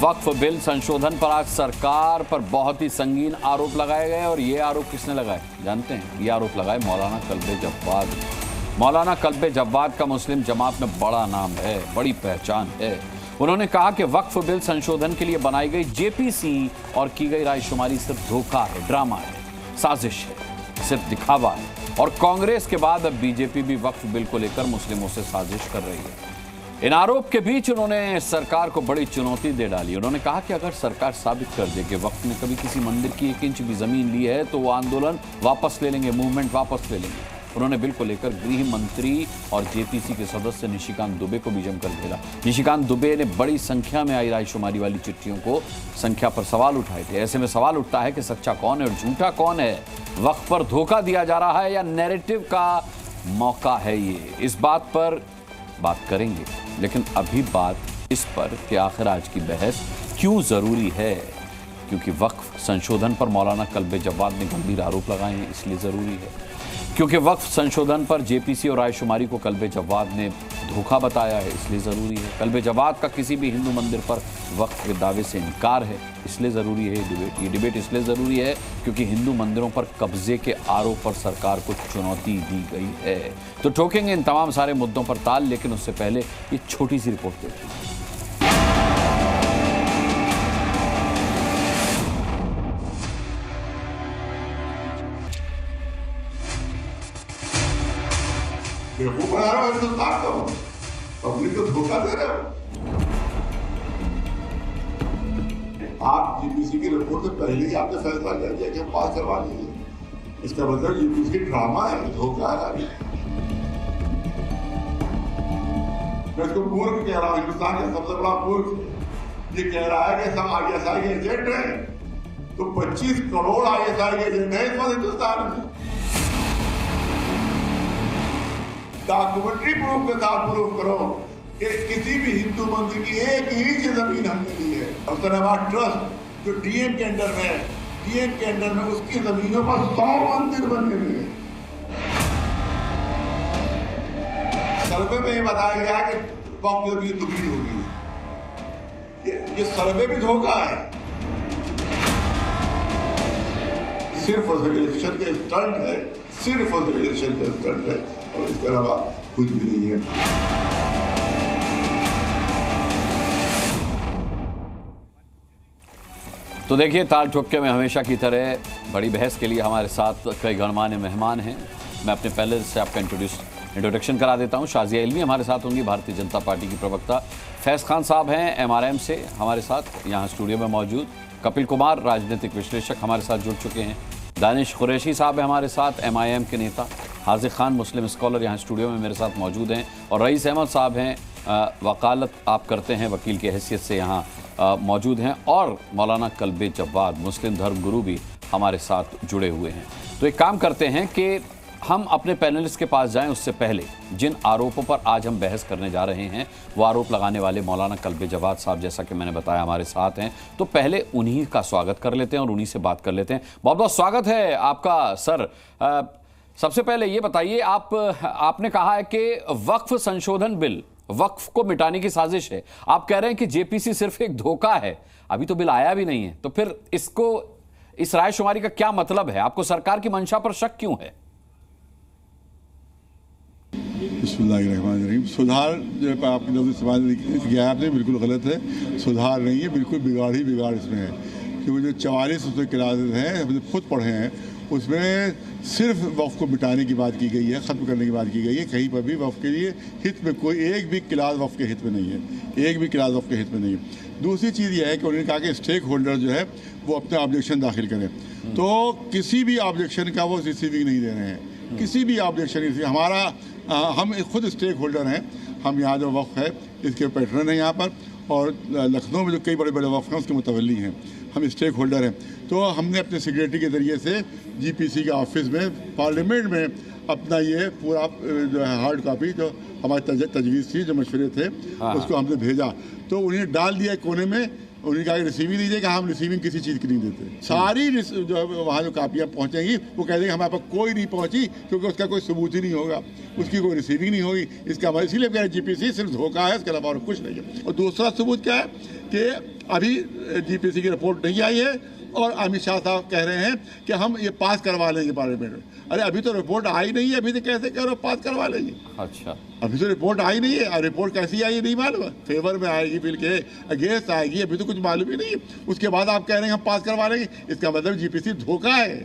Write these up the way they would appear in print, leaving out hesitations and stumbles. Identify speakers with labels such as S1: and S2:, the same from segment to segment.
S1: वक्फ bill संशोधन पर आज सरकार पर बहुत ही संगीन आरोप लगाए गए और ये आरोप किसने लगाए जानते हैं? ये आरोप लगाए मौलाना कल्बे जव्वाद। मौलाना कल्बे जव्वाद का मुस्लिम जमात में बड़ा नाम है, बड़ी पहचान है। उन्होंने कहा कि वक्फ बिल संशोधन के लिए बनाई गई जेपीसी और की गई रायशुमारी सिर्फ धोखा है, ड्रामा है, साजिश है, सिर्फ दिखावा है। और कांग्रेस के बाद अब बीजेपी भी वक्फ बिल को लेकर मुस्लिमों से साजिश कर रही है। इन आरोप के बीच उन्होंने सरकार को बड़ी चुनौती दे डाली। उन्होंने कहा कि अगर सरकार साबित कर दे कि वक्फ ने कभी किसी मंदिर की 1 इंच भी जमीन ली है तो वो आंदोलन वापस ले लेंगे, मूवमेंट वापस ले लेंगे। उन्होंने बिल को लेकर गृह मंत्री और जेपीसी के सदस्य निशिकांत दुबे को भी जमकर घेरा। निशिकांत दुबे ने बड़ी संख्या में आई रायशुमारी वाली चिट्ठियों को संख्या पर सवाल उठाए थे। ऐसे में सवाल उठता है कि सच्चा कौन है और झूठा कौन है? वक्फ पर धोखा दिया जा रहा है या नैरेटिव का मौका है ये? इस बात पर बात करेंगे, लेकिन अभी बात इस पर कि आखिर आज की बहस क्यों जरूरी है। क्योंकि वक्फ संशोधन पर मौलाना कल्बे जव्वाद ने गंभीर आरोप लगाए हैं, इसलिए जरूरी है। क्योंकि वक्फ संशोधन पर जेपीसी और रायशुमारी को कल्बे जव्वाद ने धोखा बताया है, इसलिए ज़रूरी है। कल्बे जव्वाद का किसी भी हिंदू मंदिर पर वक्फ के दावे से इनकार है, इसलिए ज़रूरी है ये डिबेट इसलिए ज़रूरी है क्योंकि हिंदू मंदिरों पर कब्जे के आरोप पर सरकार को चुनौती दी गई है। तो ठोकेंगे इन तमाम सारे मुद्दों पर ताल, लेकिन उससे पहले ये छोटी सी रिपोर्ट देखिए।
S2: बेवकूफ बना रहे हो हिंदुस्तान को, पब्लिक को धोखा दे रहे हो। आप जेपीसी की रिपोर्ट से पहले ही आपने फैसला कर दिया कि हम पास करवा लीजिए। इसका मतलब जेपीसी ड्रामा है, धोखा है। मैं इसको मूर्ख कह रहा हूँ, हिंदुस्तान का सबसे बड़ा मूर्ख ये कह रहा है कि सब ISI के एजेंट हैं। तो 25 करोड़ ISI के एजेंट हैं इस वक्त हिंदुस्तान में। डॉक्यूमेंट्री प्रूफ के साथ प्रूफ करो कि किसी भी हिंदू मंदिर की 1 इंच जमीन हमने ली है। अवसराबाद ट्रस्ट जो डीएम के अंडर में है, डीएम के अंडर में उसकी जमीनों पर 100 मंदिर बने हुए हैं। सर्वे में ये बताया गया कि वक्फ की जमीन दुगनी होगी। ये सर्वे भी धोखा है, सिर्फ इलेक्शन के स्टंट है, सिर्फ इलेक्शन के स्टंट है और इसके अलावा कुछ भी नहीं है।
S1: तो देखिए, ताल ठोके में हमेशा की तरह बड़ी बहस के लिए हमारे साथ कई गणमान्य मेहमान हैं। मैं अपने पहले से आपका इंट्रोडक्शन करा देता हूं। शाजिया इल्मी हमारे साथ होंगी, भारतीय जनता पार्टी की प्रवक्ता। फैज़ खान साहब हैं MRM से हमारे साथ यहाँ स्टूडियो में मौजूद। कपिल कुमार राजनीतिक विश्लेषक हमारे साथ जुड़ चुके हैं। दानिश कुरैशी साहब है हमारे साथ, MIM के नेता। हाजिर खान मुस्लिम स्कॉलर यहाँ स्टूडियो में मेरे साथ मौजूद हैं। और रईस अहमद साहब हैं, वकालत आप करते हैं, वकील की हैसियत से यहाँ मौजूद हैं। और मौलाना कल्बे जव्वाद मुस्लिम धर्म गुरु भी हमारे साथ जुड़े हुए हैं। तो एक काम करते हैं कि हम अपने पैनलिस्ट के पास जाएं, उससे पहले जिन आरोपों पर आज हम बहस करने जा रहे हैं वो आरोप लगाने वाले मौलाना कल्बे जव्वाद साहब, जैसा कि मैंने बताया, हमारे साथ हैं। तो पहले उन्हीं का स्वागत कर लेते हैं और उन्हीं से बात कर लेते हैं। बहुत बहुत स्वागत है आपका सर। सबसे पहले ये बताइए, आपने कहा है कि वक्फ संशोधन बिल वक्फ को मिटाने की साजिश है। आप कह रहे हैं कि जेपीसी सिर्फ एक धोखा है, अभी तो बिल आया भी नहीं है। तो फिर इस रायशुमारी का क्या मतलब है? आपको सरकार की मंशा पर शक क्यों है?
S3: बिस्मिल्लाहिर्रहमानिर्रहीम। सुधार जो आपकी नजर इस्तेमाल किया है आपने, बिल्कुल गलत है। सुधार नहीं है, बिल्कुल बिगाड़ ही बिगाड़ इसमें है। क्योंकि जो 44 उसमें क्लासेज हैं, हमने खुद पढ़े हैं, उसमें सिर्फ वक्फ को मिटाने की बात की गई है, ख़त्म करने की बात की गई है। कहीं पर भी वक्फ के लिए हित में कोई एक भी क्लास वक्फ के हित में नहीं है, एक भी क्लास वक्फ के हित में नहीं है। दूसरी चीज़ यह है कि उन्होंने कहा कि स्टेक होल्डर जो है वो अपने ऑब्जेक्शन दाखिल करें। तो किसी भी ऑब्जेक्शन का वो रिसीविंग नहीं दे रहे हैं, किसी भी ऑब्जेक्शन। हम खुद स्टेक होल्डर हैं। हम यहाँ जो वक्फ है इसके पैटर्न हैं यहाँ पर, और लखनऊ में जो कई बड़े बड़े वक्फ हैं उसके मुतवल्ली हैं। हम स्टेक होल्डर हैं। तो हमने अपने सेक्रेटरी के ज़रिए से जीपीसी के ऑफिस में, पार्लियामेंट में अपना ये पूरा जो है हार्ड कॉपी जो हमारी तजवीज़ थी, जो मशवरे थे, उसको हमने भेजा। तो उन्हें डाल दिया कोने में उन्होंने कहा रिसीविंग दीजिए, कि हम रिसीविंग किसी चीज़ की नहीं देते। सारी जो वहाँ जो कापियाँ पहुँचेंगी वो कह देंगे हमारे पास कोई नहीं पहुँची, क्योंकि उसका कोई सबूत ही नहीं होगा, उसकी कोई रिसीविंग नहीं होगी। इसका मतलब इसीलिए कह रहे जीपीसी सिर्फ धोखा है, इसके अलावा और कुछ नहीं है। और दूसरा सबूत क्या है कि अभी जीपीसी की रिपोर्ट नहीं आई है और अमित शाह साहब कह रहे हैं कि हम ये पास करवा लेंगे पार्लियामेंट में। अरे अभी तो रिपोर्ट आई नहीं है, अभी तो कैसे कह रहे हो पास करवा लेंगे?
S1: अच्छा,
S3: अभी तो रिपोर्ट आई नहीं है। और रिपोर्ट कैसी आई नहीं मालूम, फेवर में आएगी, बिल के अगेंस्ट आएगी, अभी तो कुछ मालूम ही नहीं है। उसके बाद आप कह रहे हैं हम पास करवा लेंगे, इसका मतलब जीपीसी धोखा है,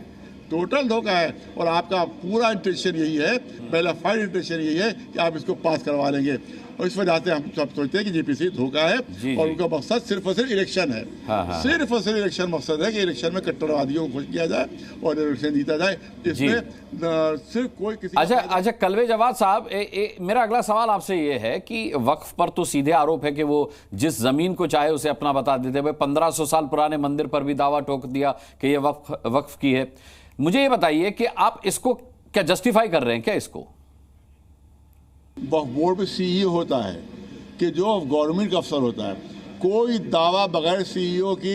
S3: टोटल धोखा है। और आपका पूरा इंटेंशन यही है, पहला फाइल इंटेंशन यही है कि आप इसको पास करवा लेंगे। और इस वजह से हम सब सोचते हैं कि जीपीसी धोखा है और उनका मकसद सिर्फ और सिर्फ इलेक्शन है। सिर्फ और सिर्फ इलेक्शन मकसद है कि इलेक्शन में कट्टरवादियों को खुश किया जाए और इलेक्शन जीता जाए। इसमें सिर्फ कोई किसी
S1: अच्छा कलवे जवाद साहब, मेरा अगला सवाल आपसे ये है कि वक्फ पर तो सीधे आरोप है कि वो जिस जमीन को चाहे उसे अपना बता देते हुए 1500 साल पुराने मंदिर पर भी दावा ठोक दिया कि ये वक्फ की है। मुझे ये बताइए कि आप इसको क्या जस्टिफाई कर रहे हैं क्या इसको?
S3: बोर्ड में सीईओ होता है कि जो गवर्नमेंट का अफसर होता है, कोई दावा बगैर सीईओ की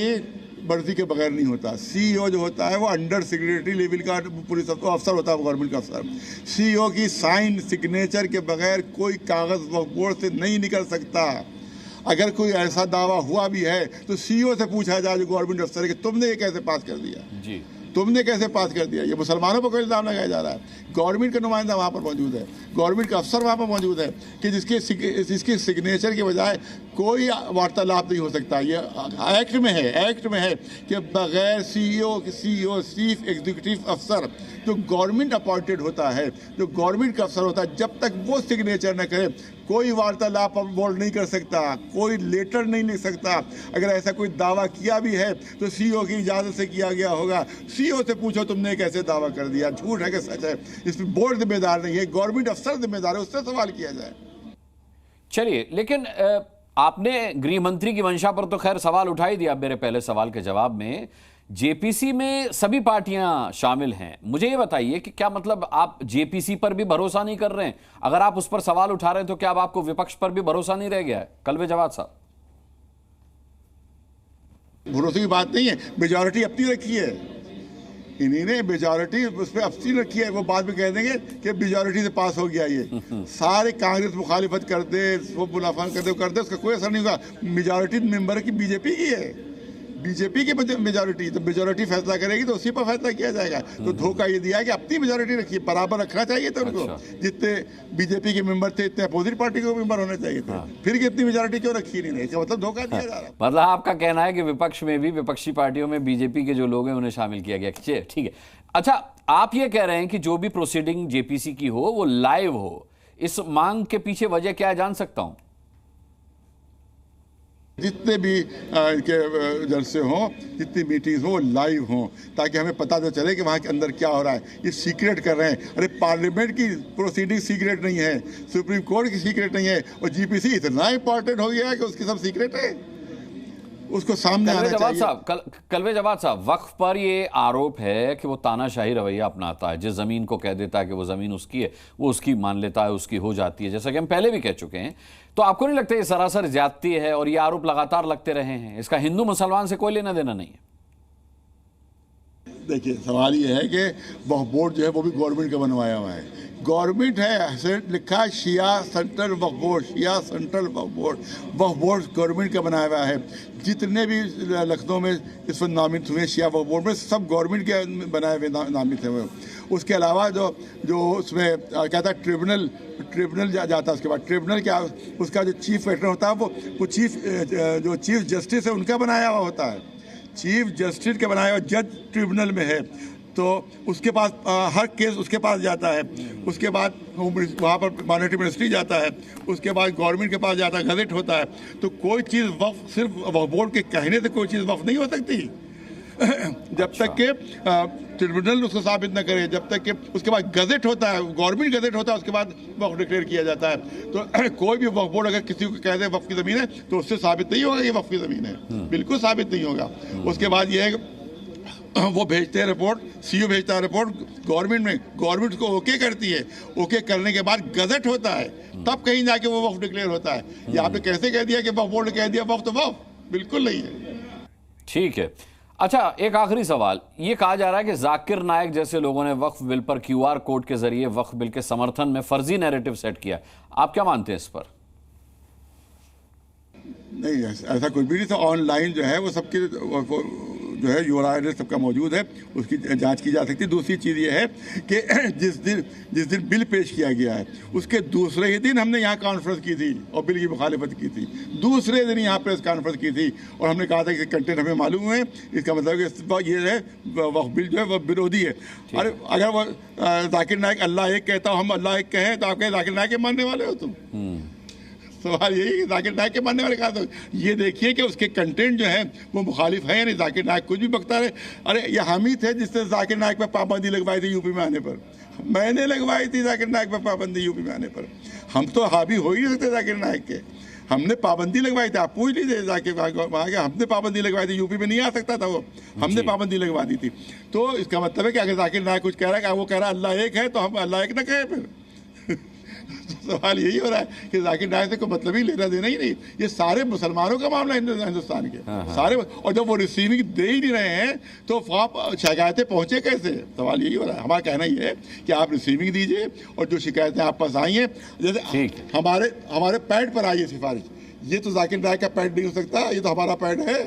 S3: वर्दी के बगैर नहीं होता। सीईओ जो होता है वो अंडर सेक्रेटरी लेवल का पुलिस अफसर होता है, गवर्नमेंट का अफसर। सीईओ की साइन सिग्नेचर के बगैर कोई कागज बोर्ड से नहीं निकल सकता। अगर कोई ऐसा दावा हुआ भी है तो सीईओ से पूछा जाए जो गवर्नमेंट अफसर है कि तुमने ये कैसे पास कर दिया जी, तुमने कैसे पास कर दिया। ये मुसलमानों पर कोई इल्जाम लगाया जा रहा है। गवर्नमेंट का नुमाइंदा वहाँ पर मौजूद है, गवर्नमेंट का अफसर वहाँ पर मौजूद है कि जिसके सिग्नेचर के बजाय कोई वार्तालाप नहीं हो सकता। ये एक्ट में है कि बगैर सीईओ चीफ एग्जीक्यूटिव अफसर जो गवर्नमेंट अपॉइंटेड होता है, जो गवर्नमेंट का अफसर होता है, जब तक वो सिग्नेचर न करे कोई वार्तालाप बोर्ड नहीं कर सकता, कोई लेटर नहीं लिख सकता। अगर ऐसा कोई दावा किया भी है तो सीईओ की इजाज़त से किया गया होगा। सीईओ से पूछो तुमने कैसे दावा कर दिया, झूठ है कि सच है। इसमें बोर्ड जिम्मेदार नहीं है, गवर्नमेंट अफसर जिम्मेदार है, उससे सवाल किया जाए।
S1: चलिए, लेकिन आपने गृह मंत्री की मंशा पर तो खैर सवाल उठा ही दिया मेरे पहले सवाल के जवाब में। जेपीसी में सभी पार्टियां शामिल हैं। मुझे ये बताइए कि क्या मतलब आप जेपीसी पर भी भरोसा नहीं कर रहे हैं? अगर आप उस पर सवाल उठा रहे हैं तो क्या अब आपको विपक्ष पर भी भरोसा नहीं रह गया है? कलवे जवाद साहब,
S3: भरोसे की बात नहीं है, मेजॉरिटी अपनी रखी है। इन्हीं ने मेजॉरिटी उस पर अपनी रखी है। वो बाद में कह देंगे कि मेजॉरिटी से पास हो गया। ये सारे कांग्रेस मुखालिफत कर दे, वो मुनाफा कर दे, उसका कोई असर नहीं होगा। मेजॉरिटी मेंबर की बीजेपी की है, बीजेपी की मेजॉरिटी, तो मेजॉरिटी फैसला करेगी तो उसी पर फैसला किया जाएगा। तो धोखा ये दिया है कि अपनी मेजॉरिटी रखी, बराबर रखना चाहिए था उनको। जितने बीजेपी के मेंबर थे इतने अपोजिट पार्टी के मेंबर होने चाहिए थे। फिर कितनी मेजॉरिटी क्यों रखी नहीं? इसका मतलब धोखा दिया जा रहा है।
S1: मतलब आपका कहना है कि विपक्ष में भी, विपक्षी पार्टियों में बीजेपी के जो लोग हैं उन्हें शामिल किया गया। ठीक है। अच्छा, आप ये कह रहे हैं कि जो भी प्रोसीडिंग जेपीसी की हो वो लाइव हो। इस मांग के पीछे वजह क्या है, जान सकता हूं?
S3: जितने भी इनके जलसे हों, जितनी मीटिंग्स हों, लाइव हों, ताकि हमें पता तो चले कि वहाँ के अंदर क्या हो रहा है। ये सीक्रेट कर रहे हैं। अरे पार्लियामेंट की प्रोसीडिंग सीक्रेट नहीं है, सुप्रीम कोर्ट की सीक्रेट नहीं है, और जीपीसी इतना इंपॉर्टेंट हो गया है कि उसकी सब सीक्रेट है, उसको सामने आना चाहिए।
S1: कलवे जवाद साहब, वक्फ पर ये आरोप है कि वो तानाशाही रवैया अपनाता है। जिस जमीन को कह देता है कि वो जमीन उसकी है, वो उसकी मान लेता है, उसकी हो जाती है, जैसा कि हम पहले भी कह चुके हैं। तो आपको नहीं लगता ये सरासर ज्यादती है और ये आरोप लगातार लगते रहे हैं? इसका हिंदू मुसलमान से कोई लेना देना नहीं है।
S3: देखिए, सवाल ये है कि वक्फ बोर्ड जो है वो भी गवर्नमेंट का बनवाया हुआ है। गवर्नमेंट है, लिखा है शिया सेंट्रल वक्फ बोर्ड, शिया सेंट्रल वक्फ बोर्ड। वक्फ बोर्ड गवर्नमेंट का बनाया हुआ है। जितने भी लखनऊ में इस पर नामित हुए शिया वक्फ बोर्ड में, सब गवर्नमेंट के बनाए हुए नामित हुए। उसके अलावा जो उसमें क्या था, ट्रिब्यूनल जाता है। उसके बाद ट्रिब्यूनल क्या, उसका जो चीफ वेटर होता है वो चीफ जस्टिस है उनका बनाया हुआ होता है। चीफ जस्टिस के बनाया हुआ जज ट्रिब्यूनल में है, तो उसके पास हर केस उसके पास जाता है। उसके बाद वहाँ पर मॉनेटरी मिनिस्ट्री जाता है, उसके बाद गवर्नमेंट के पास जाता है, गजट होता है। तो कोई चीज़ वक्फ सिर्फ वक्फ बोर्ड के कहने से कोई चीज़ वक्फ नहीं हो सकती जब तक के ट्रिब्यूनल उसको साबित न करे, जब तक के उसके बाद गजट होता है, गवर्नमेंट गजट होता है, उसके बाद वक्फ डिक्लेयर किया जाता है। तो कोई भी वक्फ बोर्ड अगर किसी को कह दे वक्फ की ज़मीन है तो उससे साबित नहीं होगा कि वक्फ की ज़मीन है, बिल्कुल साबित नहीं होगा। उसके बाद ये है कि वो भेजते हैं रिपोर्ट, सीईओ भेजता है रिपोर्ट गवर्नमेंट में, गवर्नमेंट को ओके करती है। ओके करने के बाद गजट होता है, तब कहीं जाके वो वक्फ डिक्लेयर होता है। ये आपने कैसे कह दिया कि वक्फ बोर्ड ने कह दिया वक्फ, तो वक्फ बिल्कुल नहीं है।
S1: ठीक है। अच्छा, एक आखिरी सवाल, ये कहा जा रहा है कि जाकिर नायक जैसे लोगों ने वक्फ बिल पर QR कोड के जरिए वक्फ बिल के समर्थन में फर्जी नैरेटिव सेट किया, आप क्या मानते हैं इस पर?
S3: नहीं, ऐसा कुछ भी नहीं था। ऑनलाइन जो है वो सबके जो है URL सबका मौजूद है, उसकी जांच की जा सकती है। दूसरी चीज़ ये है कि जिस दिन बिल पेश किया गया है उसके दूसरे ही दिन हमने यहाँ कॉन्फ्रेंस की थी और बिल की मुखालिफत की थी। दूसरे दिन यहाँ प्रेस कॉन्फ्रेंस की थी और हमने कहा था कि कंटेंट हमें मालूम है, इसका मतलब कि ये है वक्फ बिल जो है वह विरोधी है। अरे अगर वो जाकिर नायक अल्लाह एक कहता हो, हम अल्लाह एक कहें, तो आप कहें जाकिर नायक के मानने वाले हो तुम? सवाल यही कि जाकिर नायक के मानने वाले कहा। तो ये देखिए कि उसके कंटेंट जो है वो मुखालिफ है या नहीं। जाकिर नायक कुछ भी बकता रहे। अरे ये हम ही थे जिसने जाकिर नायक पर पाबंदी लगवाई थी यूपी में आने पर। मैंने लगवाई थी जाकिर नायक पर पाबंदी यूपी में आने पर। हम तो हावी हो ही नहीं सकते जाकिर नायक के। हमने पाबंदी लगवाई थी, आप पूछ लीजिए जाकिर वहाँ के। हमने पाबंदी लगवाई थी, यूपी में नहीं आ सकता था वो, हमने पाबंदी लगवा दी थी। तो इसका मतलब है कि अगर जाकिर नायक कुछ कह रहा है, वो कह रहा है अल्लाह एक है, तो हम अल्लाह एक ना कहें फिर? सवाल यही हो रहा है कि जाकिर नायक से कोई मतलब ही लेना देना ही नहीं। ये सारे मुसलमानों का मामला है हिंदुस्तान के सारे। और जब वो रिसीविंग दे ही नहीं रहे हैं तो आप शिकायतें पहुंचे कैसे? सवाल यही हो रहा है। हमारा कहना ये है कि आप रिसीविंग दीजिए और जो शिकायतें आप पास आई हैं, जैसे हमारे पैड पर आई है सिफारिश, ये तो जाकिर नायक का पैड नहीं हो सकता, ये तो हमारा पैड है।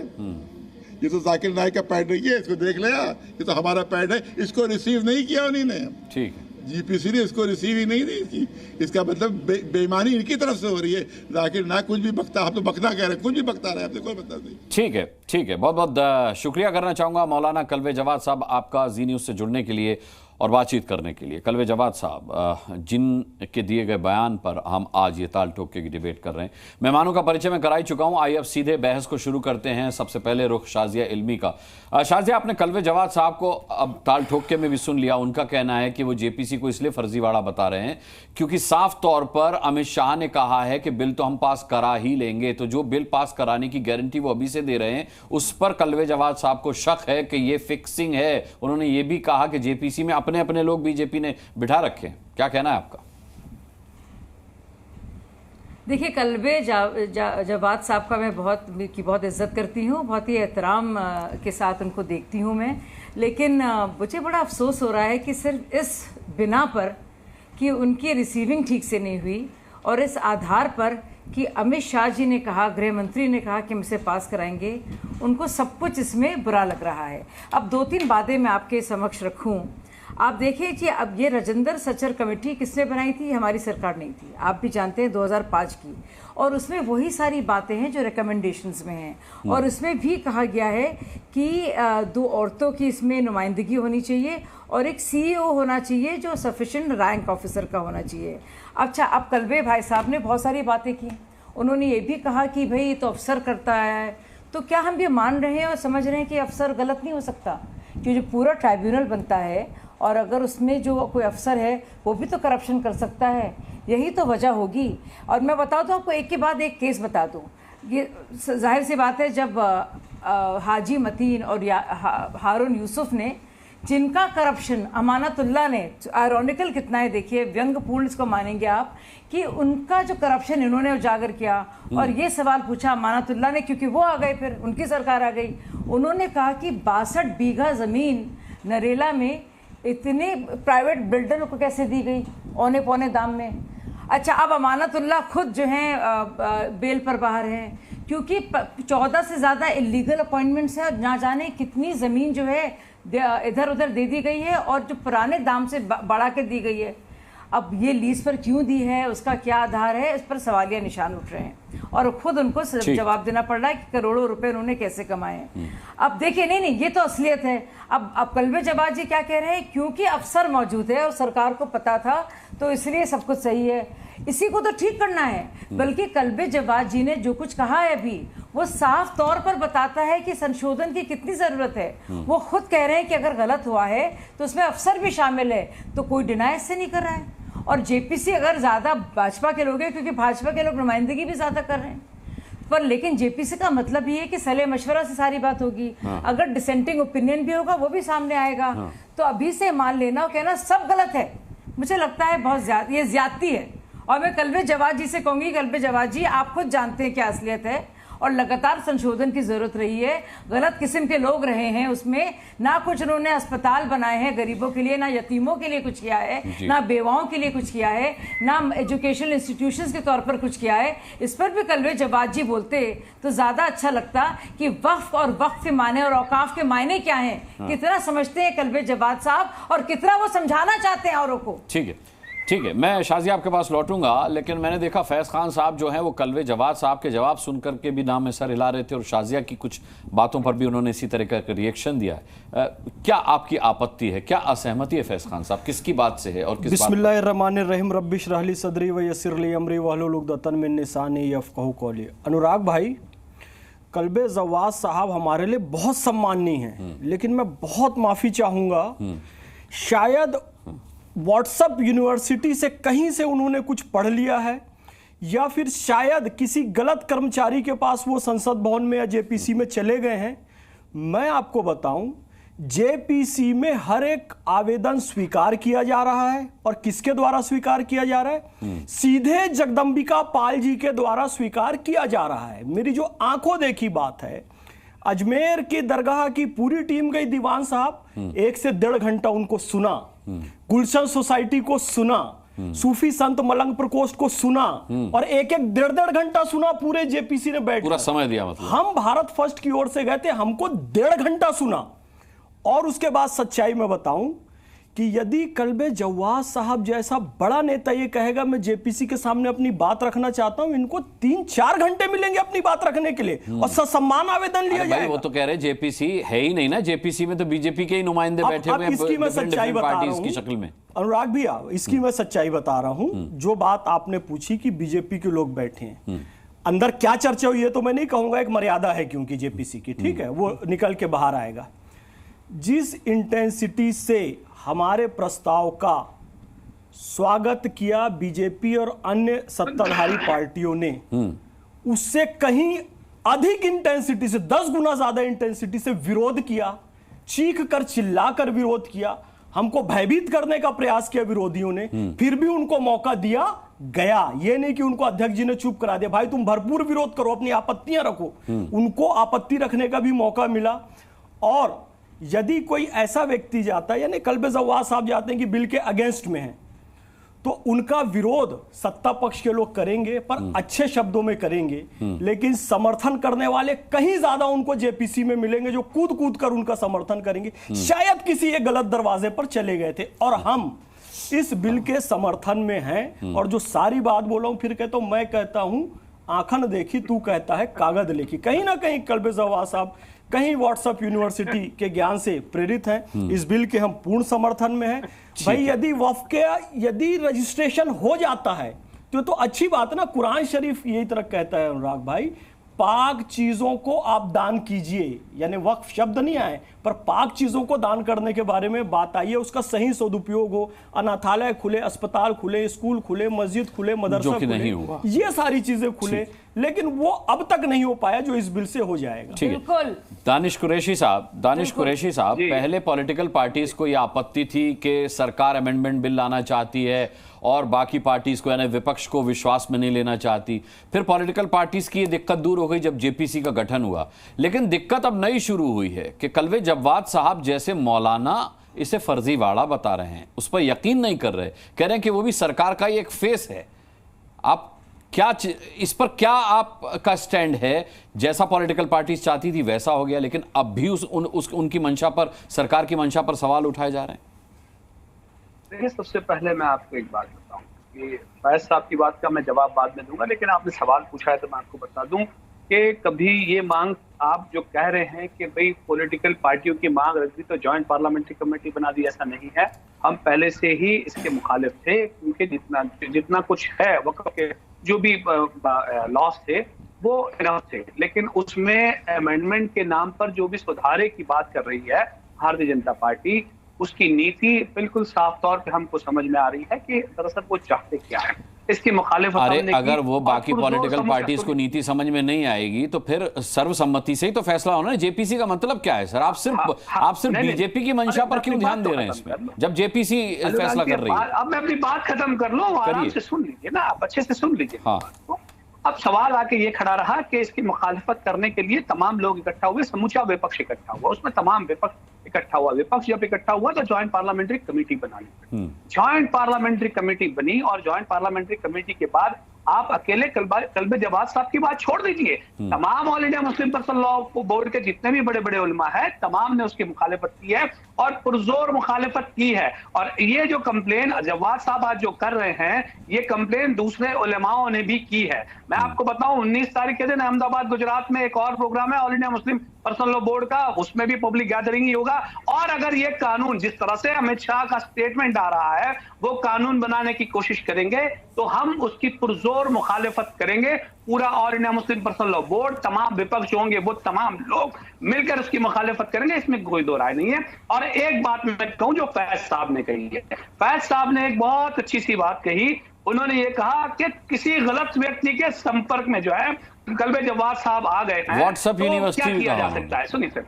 S3: ये तो जाकिर नायक का पैड नहीं है, इसको देख लिया, ये तो हमारा पैड है। इसको रिसीव नहीं किया उन्होंने, ठीक है, GPC ने इसको रिसीव ही नहीं दी। इसका मतलब बेईमानी इनकी तरफ से हो रही है। जाकिर नायक कुछ भी बकता, हम तो बकना कह रहे हैं, कुछ भी बकता रहे, आपसे कोई मतलब नहीं।
S1: ठीक है, ठीक है। बहुत बहुत शुक्रिया करना चाहूंगा मौलाना कल्बे जवाद साहब आपका जी न्यूज़ से जुड़ने के लिए और बातचीत करने के लिए। कल्बे जवाद साहब, जिनके दिए गए बयान पर हम आज ये ताल ठोक की डिबेट कर रहे हैं, मेहमानों का परिचय मैं करा ही चुका हूं। आइए अब सीधे बहस को शुरू करते हैं। सबसे पहले रुख शाजिया इल्मी का। शाजिया, आपने कल्बे जवाद साहब को अब ताल ठोके में भी सुन लिया। उनका कहना है कि वो JPC को इसलिए फर्जीवाड़ा बता रहे हैं क्योंकि साफ तौर पर अमित शाह ने कहा है कि बिल तो हम पास करा ही लेंगे। तो जो बिल पास कराने की गारंटी वो अभी से दे रहे हैं, उस पर कल्बे जवाद साहब को शक है कि ये फिक्सिंग है। उन्होंने ये भी कहा कि JPC में अपने अपने लोग बीजेपी ने बिठा रखे। क्या कहना है आपका?
S4: देखिए, कल्बे जवाद साहब का मैं बहुत इज्जत करती हूँ, बहुत ही एहतराम के साथ उनको देखती हूँ मैं। लेकिन मुझे बड़ा अफसोस हो रहा है कि सिर्फ इस बिना पर कि उनकी रिसीविंग ठीक से नहीं हुई और इस आधार पर कि अमित शाह जी ने कहा, गृह मंत्री ने कहा कि हम इसे पास कराएंगे, उनको सब कुछ इसमें बुरा लग रहा है। अब 2-3 बातें मैं आपके समक्ष रखूं। आप देखिए कि अब ये राजेंद्र सचर कमेटी किसने बनाई थी? हमारी सरकार नहीं थी, आप भी जानते हैं, 2005 की। और उसमें वही सारी बातें हैं जो रिकमेंडेशंस में हैं। और उसमें भी कहा गया है कि 2 औरतों की इसमें नुमाइंदगी होनी चाहिए और एक CEO होना चाहिए जो सफिशिएंट रैंक ऑफिसर का होना चाहिए। अच्छा, अब कल्बे भाई साहब ने बहुत सारी बातें की। उन्होंने ये भी कहा कि भाई ये तो अफसर करता है। तो क्या हम ये मान रहे हैं और समझ रहे हैं कि अफसर गलत नहीं हो सकता? कि जो पूरा ट्राइब्यूनल बनता है और अगर उसमें जो कोई अफसर है वो भी तो करप्शन कर सकता है, यही तो वजह होगी। और मैं बता दूं आपको, एक के बाद एक केस बता दूं। ये जाहिर सी बात है, जब हाजी मतीन और हारून यूसुफ ने, जिनका करप्शन अमानतुल्लाह ने, आयरॉनिकल कितना है देखिए, व्यंग्यपूर्ण इसको मानेंगे आप, कि उनका जो करप्शन इन्होंने उजागर किया और ये सवाल पूछा अमानतुल्लाह ने, क्योंकि वो आ गए, फिर उनकी सरकार आ गई। उन्होंने कहा कि 62 बीघा ज़मीन नरेला में इतने प्राइवेट बिल्डर को कैसे दी गई औने पौने दाम में। अच्छा, अब अमानतुल्लाह खुद जो हैं बेल पर बाहर हैं क्योंकि 14 से ज़्यादा इलीगल अपॉइंटमेंट्स है, ना जाने कितनी ज़मीन जो है इधर उधर दे दी गई है और जो पुराने दाम से बढ़ा के दी गई है। अब ये लीज पर क्यों दी है, उसका क्या आधार है, इस पर सवालिया निशान उठ रहे हैं और खुद उनको जवाब देना पड़ रहा है कि करोड़ों रुपए उन्होंने कैसे कमाए हैं। अब देखिए, नहीं ये तो असलियत है। अब कल्बे जवाद जी क्या कह रहे हैं, क्योंकि अफसर मौजूद है और सरकार को पता था तो इसलिए सब कुछ सही है, इसी को तो ठीक करना है। बल्कि कल्बे जवाद जी ने जो कुछ कहा है अभी, वो साफ तौर पर बताता है कि संशोधन की कितनी जरूरत है। वो खुद कह रहे हैं कि अगर गलत हुआ है तो उसमें अफसर भी शामिल है, तो कोई डिनाई इससे नहीं कर रहा है। और JPC अगर ज्यादा भाजपा के लोग हैं, क्योंकि भाजपा के लोग नुमाइंदगी भी ज्यादा कर रहे हैं, पर लेकिन JPC का मतलब ये है कि सलाह मशवरा से सारी बात होगी। अगर डिसेंटिंग ओपिनियन भी होगा वो भी सामने आएगा। तो अभी से मान लेना और कहना सब गलत है, मुझे लगता है बहुत ये ज्यादती है। और मैं कल्बे जवाद जी से कहूंगी, कल्बे जवाद जी आप खुद जानते हैं क्या असलियत है और लगातार संशोधन की जरूरत रही है। गलत किस्म के लोग रहे हैं उसमें, ना कुछ उन्होंने अस्पताल बनाए हैं गरीबों के लिए, ना यतीमों के लिए कुछ किया है, ना बेवाओं के लिए कुछ किया है, ना एजुकेशनल इंस्टीट्यूशंस के तौर पर कुछ किया है। इस पर भी कलवे जवाद जी बोलते तो ज्यादा अच्छा लगता कि वक्फ और वक्फ के मायने और औकाफ के मायने क्या हैं, कितना समझते हैं कलवे जवाद साहब और कितना वो समझाना चाहते हैं औरों को।
S1: ठीक है, मैं शाजिया आपके पास लौटूंगा, लेकिन मैंने देखा फैज खान साहब जो हैं वो कलवे जवाद साहब के जवाब सुनकर के भी नाम में सर हिला रहे थे और शाजिया की कुछ बातों पर भी उन्होंने इसी तरह का रिएक्शन दिया है। क्या आपकी आपत्ति है, क्या असहमति है फैज खान साहब, किसकी बात से है और किस
S5: बिस्मिल्लाहिर्रहमानिर्रहीम रब्बि इश्रह ली सदरी व यस्सिर ली अमरी वहलुल उक़दतन मिन लिसानी यफ़क़हू क़ौली। अनुराग भाई, कलबे जवाद साहब हमारे लिए बहुत सम्माननीय हैं, लेकिन मैं बहुत माफ़ी चाहूँगा, शायद व्हाट्सएप यूनिवर्सिटी से कहीं से उन्होंने कुछ पढ़ लिया है या फिर शायद किसी गलत कर्मचारी के पास वो संसद भवन में या जेपीसी में चले गए हैं। मैं आपको बताऊं, जेपीसी में हर एक आवेदन स्वीकार किया जा रहा है और किसके द्वारा स्वीकार किया जा रहा है? सीधे जगदम्बिका पाल जी के द्वारा स्वीकार किया जा रहा है। मेरी जो आंखों देखी बात है, अजमेर की दरगाह की पूरी टीम गई, दीवान साहब 1 से 1.5 घंटा उनको सुना, गुलशन सोसाइटी को सुना, सूफी संत मलंग प्रकोष्ठ को सुना और एक 1.5 घंटा सुना, पूरे जेपीसी ने बैठ
S1: पूरा समय दिया। मतलब
S5: हम भारत फर्स्ट की ओर से गए थे, हमको 1.5 घंटा सुना। और उसके बाद सच्चाई में बताऊं कि यदि कलबे जवाद साहब जैसा बड़ा नेता ये कहेगा मैं जेपीसी के सामने अपनी बात रखना चाहता हूं, इनको 3-4 घंटे मिलेंगे अपनी बात रखने के लिए और ससम्मान आवेदन लिया जाएगा।
S1: वो तो कह रहे जेपीसी है ही नहीं ना, जेपीसी में तो बीजेपी के ही नुमाइंदे बैठे हुए हैं।
S5: इसकी मैं सच्चाई बता रहा हूं,
S1: शक्ल में
S5: अनुराग भैया, इसकी मैं सच्चाई बता रहा हूं। जो बात आपने पूछी कि बीजेपी के लोग बैठे हैं, अंदर क्या चर्चा हुई है तो मैं नहीं कहूंगा, एक मर्यादा है क्योंकि जेपीसी की, ठीक है, वो निकल के बाहर आएगा। जिस इंटेंसिटी से हमारे प्रस्ताव का स्वागत किया बीजेपी और अन्य सत्ताधारी पार्टियों ने, उससे कहीं अधिक इंटेंसिटी से, 10 गुना ज्यादा इंटेंसिटी से विरोध किया, चीख कर चिल्ला कर विरोध किया, हमको भयभीत करने का प्रयास किया विरोधियों ने, फिर भी उनको मौका दिया गया। ये नहीं कि उनको अध्यक्ष जी ने चुप करा दिया, भाई तुम भरपूर विरोध करो, अपनी आपत्तियां रखो। उनको आपत्ति रखने का भी मौका मिला। और यदि कोई ऐसा व्यक्ति जाता है, यानी कलबे जवाद साहब जाते हैं कि बिल के अगेंस्ट में है, तो उनका विरोध सत्ता पक्ष के लोग करेंगे, पर अच्छे शब्दों में करेंगे, लेकिन समर्थन करने वाले कहीं ज्यादा उनको जेपीसी में मिलेंगे जो कूद कूद कर उनका समर्थन करेंगे। शायद किसी एक गलत दरवाजे पर चले गए थे। और हम इस बिल के समर्थन में हैं। और जो सारी बात बोला हूं, फिर कहता हूं, मैं कहता हूं आंखन देखी, तू कहता है कागज लिखी। कहीं ना कहीं कलबे जवाद साहब कहीं व्हाट्सएप यूनिवर्सिटी के ज्ञान से प्रेरित हैं। इस बिल के हम पूर्ण समर्थन में हैं। भाई यदि वक्फ के यदि रजिस्ट्रेशन हो जाता है तो अच्छी बात है ना। कुरान शरीफ यही तरह कहता है अनुराग भाई, पाक चीजों को आप दान कीजिए, यानी वक्फ शब्द नहीं आए, पर पाक चीजों को दान करने के बारे में बात आई है, उसका सही सदुपयोग हो, अनाथालय खुले, अस्पताल खुले, स्कूल खुले, मस्जिद खुले, मदरसा खुले, नहीं हुआ, ये सारी चीजें खुले, लेकिन वो अब तक नहीं हो पाया जो इस बिल से हो जाएगा।
S4: बिल्कुल।
S1: दानिश कुरैशी साहब, पहले पॉलिटिकल पार्टीज को यह आपत्ति थी कि सरकार अमेंडमेंट बिल लाना चाहती है और बाकी पार्टीज को, यानी विपक्ष को विश्वास में नहीं लेना चाहती। फिर पॉलिटिकल पार्टीज की ये दिक्कत दूर हो गई जब जेपीसी का गठन हुआ। लेकिन दिक्कत अब नई शुरू हुई है कि कलवे जवाद साहब जैसे मौलाना इसे फर्जीवाड़ा बता रहे हैं, उस पर यकीन नहीं कर रहे, कह रहे हैं कि वो भी सरकार का ही एक फेस है। आप क्या इस पर क्या आपका स्टैंड है? जैसा पॉलिटिकल पार्टीज चाहती थी वैसा हो गया, लेकिन अब भी उनकी मंशा पर, सरकार की मंशा पर सवाल उठाए जा रहे हैं।
S6: देखिए, सबसे पहले मैं आपको एक बात बताऊं कि फैज साहब की बात का मैं जवाब बाद में दूंगा, लेकिन आपने सवाल पूछा है तो मैं आपको बता दूं कि कभी ये मांग आप जो कह रहे हैं कि भाई पॉलिटिकल पार्टियों की मांग रख दी तो जॉइंट पार्लियामेंट्री कमेटी बना दी, ऐसा नहीं है। हम पहले से ही इसके मुखालिफ थे, क्योंकि जितना कुछ है वक्फ के जो भी लॉस थे वो इनफ थे, लेकिन उसमें अमेंडमेंट के नाम पर जो भी सुधारे की बात कर रही है भारतीय जनता पार्टी, उसकी नीति बिल्कुल साफ तौर पे हमको समझ में आ रही है कि दरअसल वो चाहते क्या है। इसकी मुखालिफत हमने की।
S1: अगर वो बाकी पॉलिटिकल पार्टीज को नीति समझ में नहीं आएगी तो फिर सर्वसम्मति से ही तो फैसला होना है। जेपीसी का मतलब क्या है सर? आप सिर्फ बीजेपी की मंशा पर क्यों ध्यान दे रहे हैं इसमें, जब जेपीसी फैसला कर रही है?
S6: अब मैं अपनी बात खत्म कर लूं, आराम से सुन लीजिए ना, आप अच्छे से सुन लीजिए।
S1: हाँ।
S6: अब सवाल आके ये खड़ा रहा कि इसकी मुखालिफत करने के लिए तमाम लोग इकट्ठा हुए, समूचा विपक्ष इकट्ठा हुआ, उसमें तमाम विपक्ष इकट्ठा हुआ। विपक्ष जब इकट्ठा हुआ तो ज्वाइंट पार्लियामेंट्री कमेटी बना ली। ज्वाइंट पार्लियामेंट्री कमेटी बनी और ज्वाइंट पार्लियामेंट्री कमेटी के बाद आप अकेले कल्बे जवाद साहब की बात छोड़ दीजिए, तमाम all India Muslim personal law board के जितने भी बड़े बड़े उलमा है तमाम ने उसकी मुखालिफत की है और पुरजोर मुखालिफत की है। और ये जो कंप्लेन जवाद साहब आज जो कर रहे हैं, ये कंप्लेन दूसरे उलमाओं ने भी की है। मैं आपको बताऊं 19 तारीख के दिन अहमदाबाद गुजरात में एक और प्रोग्राम है all India Muslim personal law board का, उसमें भी पब्लिक गैदरिंग ही होगा। और अगर ये कानून जिस तरह से अमित शाह का स्टेटमेंट आ रहा है वो कानून बनाने की कोशिश करेंगे तो हम उसकी पुरजोर मुखालिफत करेंगे। पूरा all India Muslim personal law board, तमाम विपक्ष होंगे, वो तमाम लोग मिलकर उसकी मुखालिफत करेंगे, इसमें कोई दो राय नहीं है। और एक बात मैं कहूं जो फैज साहब ने कही है, फैज साहब ने एक बहुत अच्छी सी बात कही। उन्होंने ये कहा कि किसी गलत व्यक्ति के संपर्क में जो है कल्बे जवाद साहब आ गए हैं,
S1: व्हाट्सएप यूनिवर्सिटी
S6: क्या किया जा सकता है? सुनिए सर,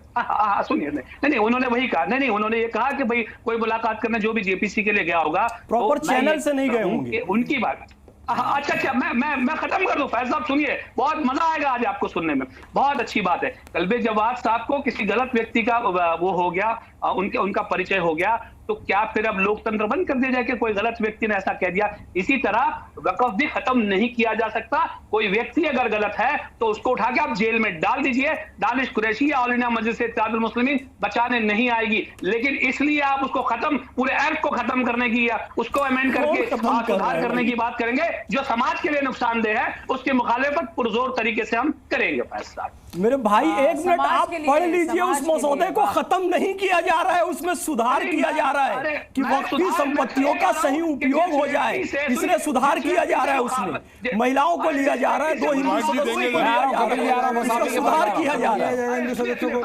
S6: सुनिए, नहीं उन्होंने वही कहा, नहीं उन्होंने ये कहा कि भाई कोई मुलाकात करने जो भी जेपीसी के लिए गया होगा
S5: प्रॉपर चैनल से नहीं गए होंगे,
S6: उनकी बात। अच्छा, मैं खत्म कर दूं। फैज साहब सुनिए, बहुत मजा आएगा आज आपको सुनने में, बहुत अच्छी बात है। कल्बे जवाद साहब को किसी गलत व्यक्ति का वो हो गया, उनका परिचय हो गया, तो क्या फिर अब लोकतंत्र बंद कर दिया जाए कि कोई गलत व्यक्ति ने ऐसा कह दिया? इसी तरह वक़्फ़ भी खत्म नहीं किया जा सकता। कोई व्यक्ति अगर गलत है तो उसको उठा के आप जेल में डाल दीजिए। दानिश कुरैशी या ऑल इंडिया मजलिस इत्तेहादुल मुस्लिमीन बचाने नहीं आएगी, लेकिन इसलिए आप उसको खत्म, पूरे एक्ट को खत्म करने की या उसको अमेंड करके सुधार करने की बात करेंगे जो समाज के लिए नुकसानदेह है, उसकी मुखालिफत पुरजोर तरीके से हम करेंगे। फैज साहब
S5: मेरे भाई एक मिनट आप पढ़ लीजिए, उस मसौदे को खत्म नहीं किया जा रहा है, उसमें सुधार किया जा रहा है कि वक्फी संपत्तियों का सही उपयोग हो जाए, इसलिए सुधार किया जा रहा है। उसमें महिलाओं को लिया जा रहा है, 2 हिंदू सदस्यों को लिया जा रहा है, इसमें सुधार किया जा रहा है।
S7: हिंदू सदस्यों को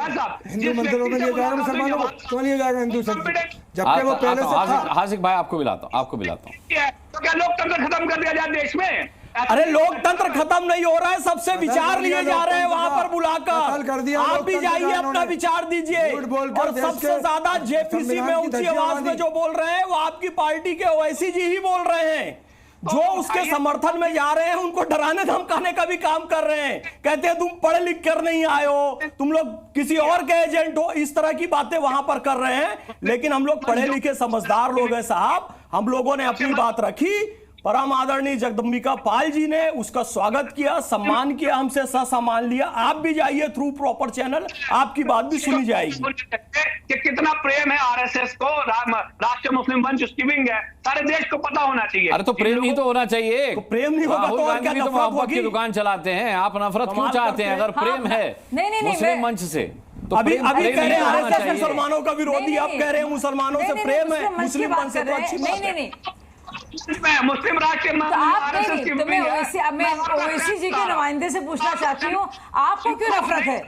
S7: हिंदू मंदिरों में लिया जा रहा है, मुसलमानों को क्यों लिया जाएगा हिंदू सदस्य, जबकि वो पहले से था।
S1: हासिक भाई आपको बिलाता हूँ
S6: तो क्या लोकतंत्र खत्म कर दिया जाए देश में?
S5: अरे लोकतंत्र खत्म नहीं हो रहा है, सबसे विचार लिए जा रहे हैं वहां पर बुलाकर। आप भी जाइए, अपना विचार दीजिए। और सबसे ज्यादा जेपीसी में ऊंची आवाज में जो बोल रहे हैं वो आपकी पार्टी के ओवैसी जी ही बोल रहे हैं, जो उसके समर्थन में जा रहे हैं। उनको डराने धमकाने का भी काम कर रहे हैं, कहते हैं तुम पढ़े लिख कर नहीं आए हो, तुम लोग किसी और के एजेंट हो, इस तरह की बातें वहां पर कर रहे हैं। लेकिन हम लोग पढ़े लिखे समझदार लोग हैं साहब, हम लोगों ने अपनी बात रखी। परम आदरणीय जगदम्बिका पाल जी ने उसका स्वागत किया, सम्मान किया, हमसे सम्मान लिया। आप भी जाइए थ्रू प्रॉपर चैनल, आपकी बात भी सुनी जाएगी।
S6: कि कितना प्रेम है आरएसएस को, राष्ट्रीय मुस्लिम मंच उसकी विंग है, सारे देश को पता होना चाहिए।
S1: अरे तो प्रेम ही तो होना चाहिए,
S5: तो प्रेम नहीं होगा तो और क्या नफरत होगी?
S1: की दुकान चलाते हैं आप, नफरत क्यों चाहते हैं? अगर प्रेम है मुस्लिम मंच से तो
S5: अभी कह रहे हैं आरएसएस मुसलमानों का विरोधी, आप कह रहे हैं मुसलमानों से प्रेम है, मुस्लिम मंच से तो अच्छी बात है।
S6: मुस्लिम राष्ट्र
S4: मैं ओवैसी जी के नुमाइंदे से पूछना चाहती हूँ, आपको क्यों नफरत है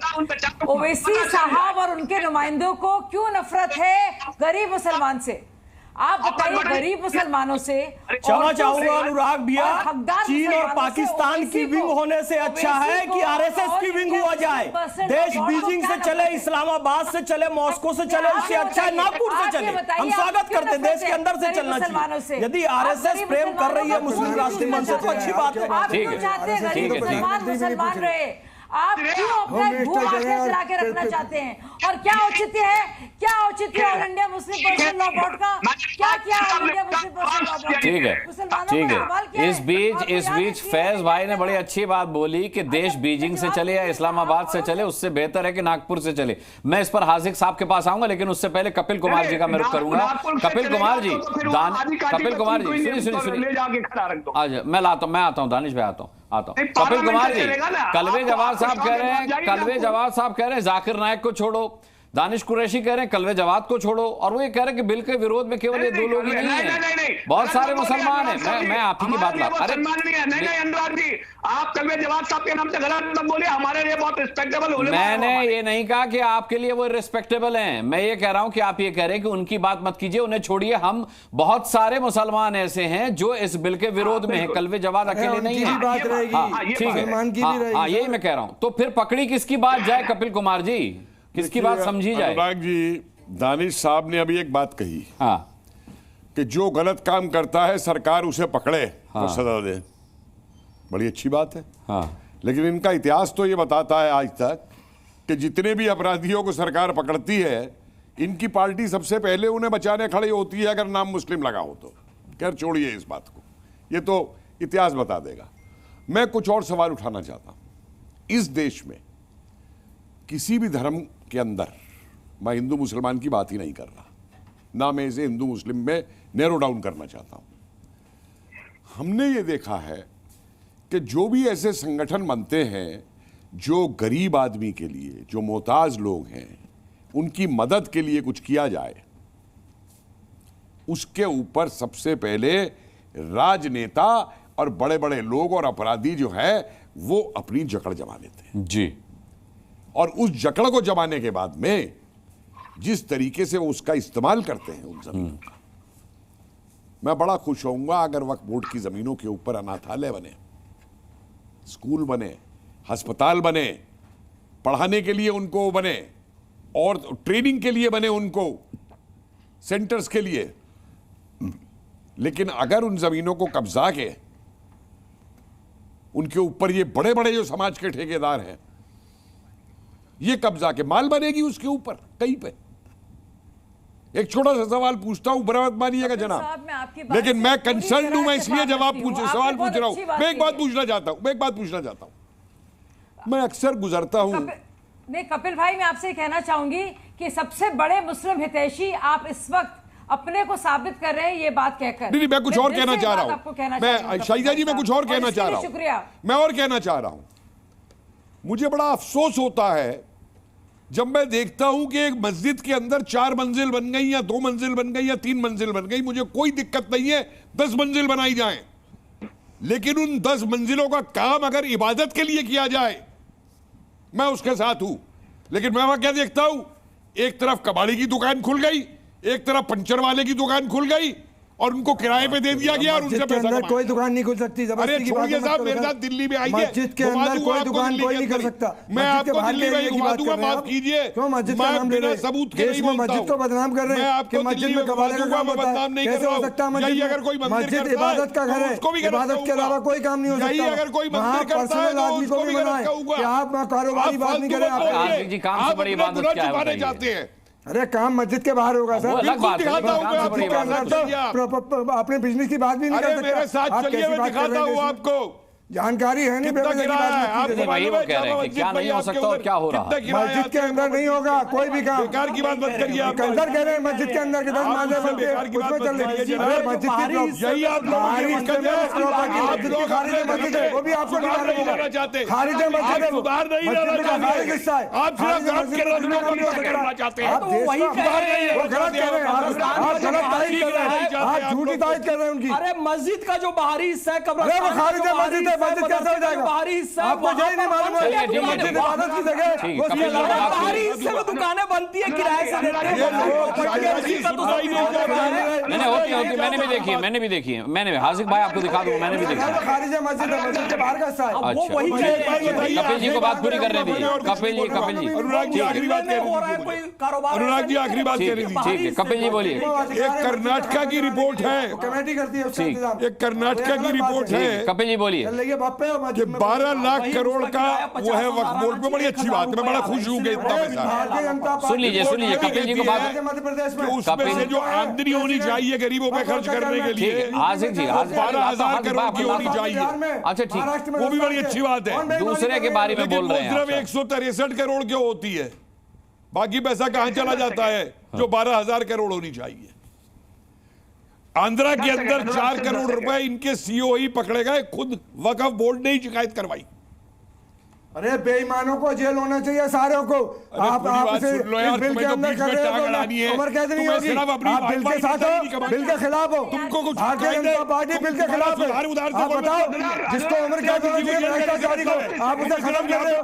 S4: ओवैसी साहब और उनके नुमाइंदों को? क्यों नफरत है गरीब मुसलमान से? आप बताइए, गरीब मुसलमानों से।
S5: क्षमा चाहूंगा अनुराग भैया, चीन और पाकिस्तान की विंग होने से अच्छा है कि आरएसएस की विंग हुआ जाए। देश बीजिंग से चले, इस्लामाबाद से चले, मॉस्को से चले, उससे अच्छा है नागपुर से चले। हम स्वागत करते, देश के अंदर से चलना चाहिए। यदि आरएसएस प्रेम कर रही है मुस्लिम राष्ट्रीय मंच से तो अच्छी बात है।
S4: आप क्यों चाहते हैं गरीब मुसलमान रहे? आप क्यों अपना भू-आश्रय चला के रखना चाहते हैं? और क्या औचित्य है, क्या औचित्य all India Muslim personal law board का? क्या किया all India Muslim personal law board?
S1: ठीक है। इस बीच फैज भाई ने बड़ी अच्छी बात बोली कि देश बीजिंग से चले या इस्लामाबाद से चले, उससे बेहतर है कि नागपुर से चले। मैं इस पर हासिक साहब के पास आऊंगा, लेकिन उससे पहले कपिल कुमार जी का मैं रुख करूंगा। कपिल कुमार जी, सुनिए, आज मैं आता हूँ, दानिश भाई आता हूँ। कपिल कुमार जी, कल्बे जवाद साहब कह रहे हैं जाकिर नायक को छोड़ो, दानिश कुरैशी कह रहे हैं कल्बे जवाद को छोड़ो, और वो ये कह रहे हैं कि बिल के विरोध में केवल ये 2 लोग ही नहीं है, बहुत सारे मुसलमान हैं। मैं आप ही की बात ला, अरे
S6: नहीं अनुराग जी, आप कल्बे जवाद साहब के नाम से गलत मत बोलिए, हमारे लिए बहुत रिस्पेक्टेबल हो।
S1: मैंने ये नहीं कहा कि आपके लिए वो रिस्पेक्टेबल हैं, मैं ये कह रहा हूं कि आप ये कह रहे हैं कि उनकी बात मत कीजिए, उन्हें छोड़िए। हम बहुत सारे मुसलमान ऐसे हैं जो इस बिल के विरोध में है, कल्बे जवाद अकेले नहीं है। ठीक है, यही मैं कह रहा हूं। तो फिर पकड़ी किसकी बात जाए कपिल कुमार जी, किसकी बात समझी जाए?
S8: अनुराग जी, दानिश साहब ने अभी एक बात कही कि जो गलत काम करता है सरकार उसे पकड़े तो सजा दे। बड़ी अच्छी बात है।
S1: हाँ,
S8: लेकिन इनका इतिहास तो ये बताता है आज तक कि जितने भी अपराधियों को सरकार पकड़ती है, इनकी पार्टी सबसे पहले उन्हें बचाने खड़ी होती है अगर नाम मुस्लिम लगा हो तो। खैर छोड़िए इस बात को, ये तो इतिहास बता देगा। मैं कुछ और सवाल उठाना चाहता हूं। इस देश में किसी भी धर्म के अंदर, मैं हिंदू मुसलमान की बात ही नहीं कर रहा, ना मैं इसे हिंदू मुस्लिम में नैरो डाउन करना चाहता हूं, हमने ये देखा है कि जो भी ऐसे संगठन बनते हैं जो गरीब आदमी के लिए, जो मोहताज लोग हैं, उनकी मदद के लिए कुछ किया जाए, उसके ऊपर सबसे पहले राजनेता और बड़े बड़े लोग और अपराधी जो है वो अपनी जकड़ जमा लेते हैं
S1: जी।
S8: और उस जकड़ को जमाने के बाद में जिस तरीके से वो उसका इस्तेमाल करते हैं उन जमीनों का, मैं बड़ा खुश होऊंगा अगर वक्फ बोर्ड की जमीनों के ऊपर अनाथालय बने, स्कूल बने, अस्पताल बने, पढ़ाने के लिए उनको बने और ट्रेनिंग के लिए बने, उनको सेंटर्स के लिए। लेकिन अगर उन जमीनों को कब्जा के उनके ऊपर ये बड़े बड़े जो समाज के ठेकेदार हैं ये कब्जा के माल बनेगी उसके ऊपर कहीं पे। एक छोटा सा सवाल पूछता हूं, बुरा मत मानिएगा जनाब, लेकिन मैं कंसर्न हूं, मैं इसलिए सवाल पूछ रहा हूं। मैं एक बात पूछना चाहता हूं। मैं अक्सर गुजरता हूं।
S4: नहीं कपिल भाई, मैं आपसे कहना चाहूंगी कि सबसे बड़े मुस्लिम हितैषी आप इस वक्त अपने को साबित कर रहे हैं ये बात कहकर।
S8: नहीं, मैं कुछ और कहना चाह रहा हूं। मैं शाहिदा जी, मैं कुछ और कहना चाह रहा हूं।
S4: शुक्रिया।
S8: मैं और कहना चाह रहा हूं, मुझे बड़ा अफसोस होता है जब मैं देखता हूं कि एक मस्जिद के अंदर 4 मंजिल बन गई या 2 मंजिल बन गई या 3 मंजिल बन गई। मुझे कोई दिक्कत नहीं है 10 मंजिल बनाई जाए, लेकिन उन 10 मंजिलों का काम अगर इबादत के लिए किया जाए, मैं उसके साथ हूं। लेकिन मैं वहां क्या देखता हूं, एक तरफ कबाड़ी की दुकान खुल गई, एक तरफ पंचर वाले की दुकान खुल गई और उनको किराए पे दे दिया गया और उनसे पैसा कमाया।
S7: कोई दुकान नहीं खुल सकती।
S8: अरे छोड़िए साहब, मेरे साथ दिल्ली में आइए,
S7: मस्जिद के अंदर कोई दुकान कोई नहीं कर सकता।
S8: मैं आपको दिल्ली में घुमा दूंगा, माफ कीजिए।
S7: क्यों मस्जिद का नाम ले रहे हैं?
S8: सबूत के नहीं बोलता
S7: मस्जिद को बदनाम कर रहे हैं।
S8: आपको
S7: मस्जिद में कबाड़े का काम होता है, कैसे हो सकता है?
S8: यही अगर कोई
S7: मस्जिद इबादत का घर है, इबादत के अलावा कोई काम नहीं हो सकता।
S8: यही अगर कोई मंदिर करता है तो
S7: आदमी को भी मना है कि आप कारोबारी बात नहीं करें।
S1: आप
S8: जाते हैं।
S7: अरे काम मस्जिद के बाहर होगा सर। अपने बिजनेस की बात भी नहीं कर सकते।
S8: मेरे साथ चलिए, मैं दिखाता हूँ आपको।
S7: जानकारी है नहीं,
S1: वही वो कह रहे हैं कि क्या नहीं हो सकता और क्या हो रहा है।
S7: मस्जिद के अंदर नहीं होगा कोई भी काम।
S8: बेकार की बात मत करिए। आप
S7: अंदर कह रहे हैं मस्जिद के अंदर के 10 माले बनते हैं, उसमें चल रही है मस्जिद की।
S8: यही आप
S7: मस्जिद है वो भी आपको
S8: नहीं चाहते।
S7: खारिज है मस्जिद है,
S8: सुधार नहीं
S7: खारिज हिस्सा है।
S8: आप करना चाहते हैं।
S7: आप वही कह रहे हैं, वो गलत कह रहे हैं। आप गलत तारीफ कर रहे हैं, आप झूठी तारीफ कर रहे हैं उनकी।
S5: अरे मस्जिद का जो बाहरी हिस्सा है,
S7: अरे वो खारिज है मस्जिद है, मस्जिद कैसे हो जाएगा?
S5: बाहरी हिस्सा
S7: आपको यही नहीं मालूम है कि मस्जिद इबादत की जगह है, वो उसके अलावा
S5: बाहरी हिस्से में दुकानें बनती है, किराए से देते हैं।
S1: होती मैंने भी देखी है। मैंने हासिफ भाई आपको दिखा दूं, मैंने भी देखी है।
S7: खारिज है मस्जिद है, मस्जिद के बाहर का हिस्सा है।
S1: अच्छा,
S5: वही
S1: कपिल जी को बात पूरी करने दीजिए। कपिल जी
S8: अनुराग जी आखिरी बात कह रही थी। अनुराग जी आखिरी बात कह रही थी।
S1: ठीक है, कपिल जी बोलिए।
S8: एक कर्नाटका की रिपोर्ट है,
S7: कमेटी करती है उसका इंतजाम।
S8: एक कर्नाटका की रिपोर्ट है,
S1: कपिल जी बोलिए।
S8: 12 लाख करोड़ का वो है वक्फ बोर्ड में। बड़ी अच्छी बात है, मैं बड़ा खुश हूँ कि इतना पैसा।
S1: सुन लीजिए कपिल जी को बात।
S7: मध्य प्रदेश में
S8: उसमें से जो आमदनी होनी चाहिए गरीबों पे खर्च करने के लिए,
S1: आसिफ जी
S8: 12,000 करोड़ की होनी चाहिए।
S1: अच्छा ठीक,
S8: वो भी बड़ी अच्छी बात है।
S1: दूसरे के बारे में बोल रहे हैं।
S8: सिर्फ 163 करोड़ क्यों होती है? बाकी पैसा कहां चला जाता है जो 12,000 करोड़ होनी चाहिए? आंध्रा के अंदर 4 करोड़ रुपए इनके सीओ ही पकड़े गए, खुद वक्फ बोर्ड ने ही शिकायत करवाई।
S7: अरे बेईमानों को जेल होना चाहिए सारों को। आप इसे बिल के अंदर कर रहे हो, उम्र कैद नहीं होगी। आप बिल के साथ हो, बिल के खिलाफ हो।
S8: तुमको कुछ
S7: भारतीय जनता पार्टी बिल के खिलाफ है। आप बताओ, जिसको उम्र कैद होनी चाहिए भ्रष्टाचारी को, आप उसे खत्म कर रहे हो,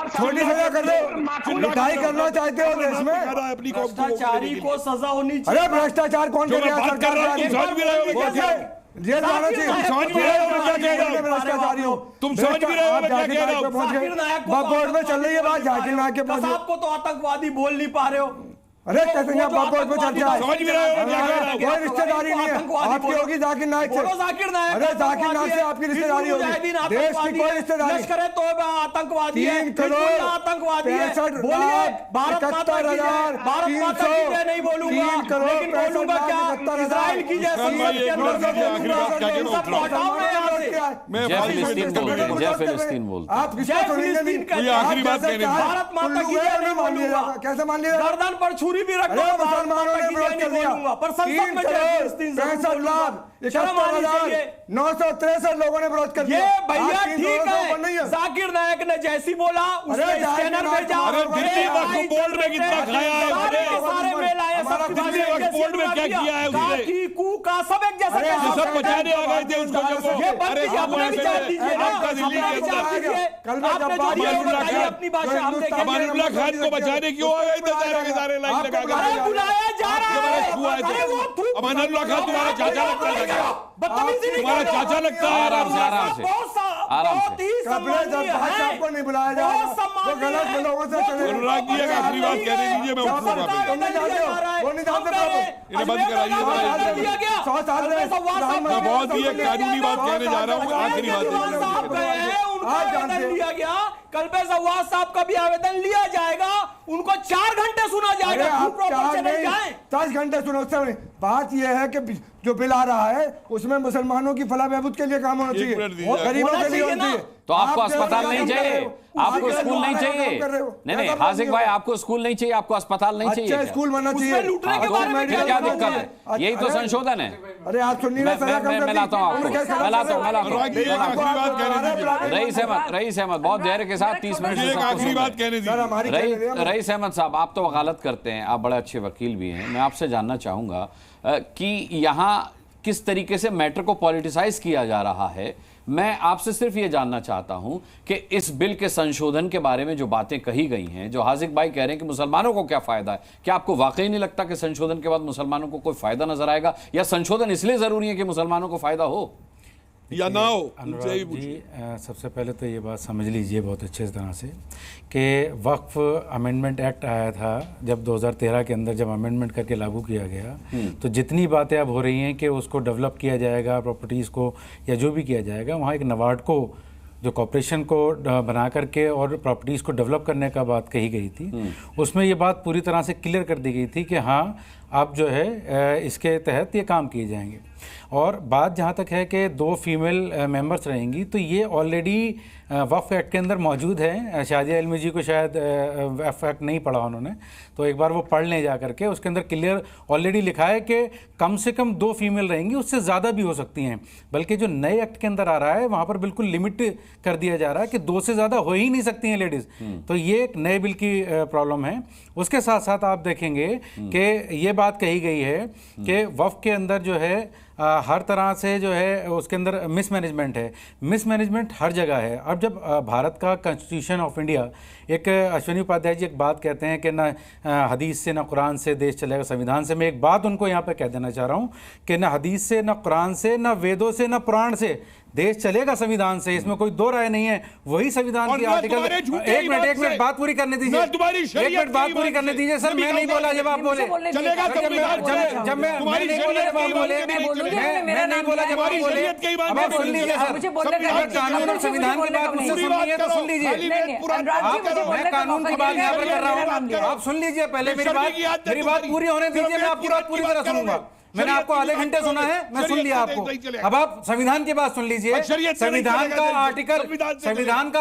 S7: छोटी सजा कर रहे हो, मिठाई करना चाहते हो देश में।
S5: भ्रष्टाचारी को सजा होनी चाहिए।
S7: अरे भ्रष्टाचार कौन कर रहा है? जेल जाना चाहिए।
S8: समझ भी रहे हो मैं क्या कह रहा हूं?
S7: भ्रष्टाचारी हो
S8: तुम समझ भी रहे हो मैं क्या कह रहा हूं?
S7: बोर्ड में चल रही है बात, जाकिर नायक के पहुंच गए।
S5: आपको तो आतंकवादी बोल नहीं पा रहे हो।
S7: अरे कैसे यहाँ बात पर चर्चा है?
S8: समझ भी रहे हो क्या कह रहा हूं?
S7: कोई रिश्तेदारी नहीं है आपकी, होगी जाकिर नाइक से। अरे जाकिर नाइक से आपकी रिश्तेदारी होगी, देश की कोई रिश्तेदारी। 3 करोड़ 65 लाख 71,300
S5: नहीं बोलूंगा,
S7: 3 करोड़
S5: लेकिन बोलूंगा क्या इजराइल की जैसी
S1: जय फिलिस्तीन बोलते हैं।
S7: आप किसको सुनेंगे नहीं?
S8: आखिरी बात कहने
S5: भारत माता की जय नहीं बोलूंगा,
S7: कैसे मान लिया?
S5: गर्दन पर छुरी भी रख दो,
S7: मुसलमानों ने विरोध कर दिया।
S5: पर संसद में जय फिलिस्तीन
S7: 65 लाख 71,963 लोगों ने विरोध कर दिया।
S5: ये भैया ठीक है, जाकिर नायक ने जैसी बोला उसने स्कैनर भेजा।
S8: अरे दिल्ली वक्फ बोर्ड में कितना खाया है?
S5: सारे मेल आए, सब
S8: दिल्ली वक्फ बोर्ड में क्या किया है उसने?
S5: की कू का सब एक जैसा
S8: सब बचाने आ गए थे उसको जब वो,
S5: ये
S8: अरे
S5: अपना विचार दीजिए ना,
S8: आपका दिल्ली के
S5: अपना विचार दीजिए। आपने जो दिया वो बताइए अपनी भाषा, हम देखेंगे।
S8: अमानुल्लाह खान को बचाने क्यों आ गए थे सारे के सारे लाइन लगा के?
S5: अरे बुलाया जा रहा है, अरे वो थूक।
S8: अमानुल्लाह खान तुम्हारा चाचा लगता है,
S5: बदतमीजी नहीं
S8: तुम्हारा
S5: कर रहा।
S8: चाचा लगता है।
S1: आराम से, आराम से, आराम से।
S5: बहुत ही सम्मानीय है।
S7: आपको नहीं बुलाया जा
S5: बहुत
S7: रहा,
S5: सम्मानीय
S7: वो गलत
S5: है।
S7: लोगों से चले।
S8: अनुराग जी एक आखिरी बात कहने दीजिए, मैं उठूंगा फिर।
S7: तुम नहीं जानते हो, वो नहीं जानते बाबू।
S8: इन्हें बंद कराइए।
S7: 100 साल में
S8: मैं बहुत ही एक कानूनी बात कहने जा रहा हूँ, आखिरी बात
S5: साहब
S8: है।
S5: गए, उनका आवेदन लिया गया। कल्पेश अव्वास साहब का भी आवेदन लिया जाएगा, उनको 4 घंटे सुना जाएगा।
S7: आप 10 घंटे सुनो। उससे बात यह है कि जो बिल आ रहा है उसमें मुसलमानों की फलाह बहबूद के लिए काम होना चाहिए, गरीबों के लिए होना चाहिए।
S1: तो आपको अस्पताल नहीं चाहिए, आपको स्कूल नहीं चाहिए? नहीं, हासिक भाई, आपको स्कूल नहीं चाहिए, आपको अस्पताल नहीं चाहिए?
S7: अच्छा स्कूल बनना चाहिए।
S5: लूटने के बारे में
S1: क्या दिक्कत है? यही तो संशोधन है।
S7: अरे आप सुनिए ना,
S1: मैं लाता हूँ आपको, मैं लाता हूँ। रईस अहमद बहुत धैर्य के साथ 30 मिनट
S8: एक आखिरी बात कहने दीजिए।
S1: रईस अहमद साहब, आप तो वकालत करते हैं, आप बड़े अच्छे वकील भी हैं। मैं आपसे जानना चाहूंगा कि यहाँ किस तरीके से मैटर को पॉलिटिसाइज किया जा रहा है। मैं आपसे सिर्फ ये जानना चाहता हूं कि इस बिल के संशोधन के बारे में जो बातें कही गई हैं, जो हासिक भाई कह रहे हैं कि मुसलमानों को क्या फायदा है, क्या आपको वाकई नहीं लगता कि संशोधन के बाद मुसलमानों को कोई फायदा नजर आएगा, या संशोधन इसलिए जरूरी है कि मुसलमानों को फायदा हो
S8: या ना हो?
S9: अनुराग जी, सबसे पहले तो ये बात समझ लीजिए बहुत अच्छे तरह से कि वक्फ अमेंडमेंट एक्ट आया था जब 2013 के अंदर, जब अमेंडमेंट करके लागू किया गया, तो जितनी बातें अब हो रही हैं कि उसको डेवलप किया जाएगा, प्रॉपर्टीज़ को या जो भी किया जाएगा, वहाँ एक नवार्ड को जो कॉर्पोरेशन को बना करके और प्रॉपर्टीज़ को डेवलप करने का बात कही गई थी, उसमें ये बात पूरी तरह से क्लियर कर दी गई थी कि हाँ अब जो है इसके तहत ये काम किए जाएंगे। और बात जहाँ तक है कि 2 फीमेल मेंबर्स रहेंगी, तो ये ऑलरेडी वक्फ एक्ट के अंदर मौजूद है। शाजिया इल्मी जी को शायद वक्फ एक्ट नहीं पढ़ा उन्होंने, तो एक बार वो पढ़ लें जा करके। उसके अंदर क्लियर ऑलरेडी लिखा है कि कम से कम 2 फीमेल रहेंगी, उससे ज़्यादा भी हो सकती हैं। बल्कि जो नए एक्ट के अंदर आ रहा है वहाँ पर बिल्कुल लिमिट कर दिया जा रहा है कि 2 से ज़्यादा हो ही नहीं सकती हैं लेडीज़। तो ये एक नए बिल की प्रॉब्लम है। उसके साथ साथ आप देखेंगे कि ये बात कही गई है कि वक्फ के अंदर जो है हर तरह से जो है उसके अंदर मिसमैनेजमेंट है। मिसमैनेजमेंट हर जगह है। अब जब भारत का कॉन्स्टिट्यूशन ऑफ इंडिया, एक अश्विनी उपाध्याय जी एक बात कहते हैं कि ना हदीस से ना कुरान से देश चलेगा, संविधान से। मैं एक बात उनको यहाँ पे कह देना चाह रहा हूँ कि ना हदीस से, ना कुरान से, ना वेदों से, ना पुराण से देश चलेगा, संविधान से। इसमें कोई 2 राय नहीं है। वही संविधान की आर्टिकल। एक मिनट बात पूरी करने दीजिए, 1 मिनट बात पूरी करने दीजिए। सर मैं नहीं बोला जब आप बोले, जब मैं नहीं बोला जब आप बोले, मैं नहीं बोला जब आप बोले। अब आप सुन लीजिए सर, कानून और संविधान की बात मुझसे सुननी है तो सुन लीजिए। मैं कानून की बात यहाँ पर कर रहा हूँ, आप सुन लीजिए पहले मेरी बात पूरी होने दीजिए। मैं आपकी बात पूरी तरह सुनूंगा। मैंने आपको आधे घंटे सुना है, मैं सुन लिया आपको। अब आप संविधान की बात सुन लीजिए। संविधान का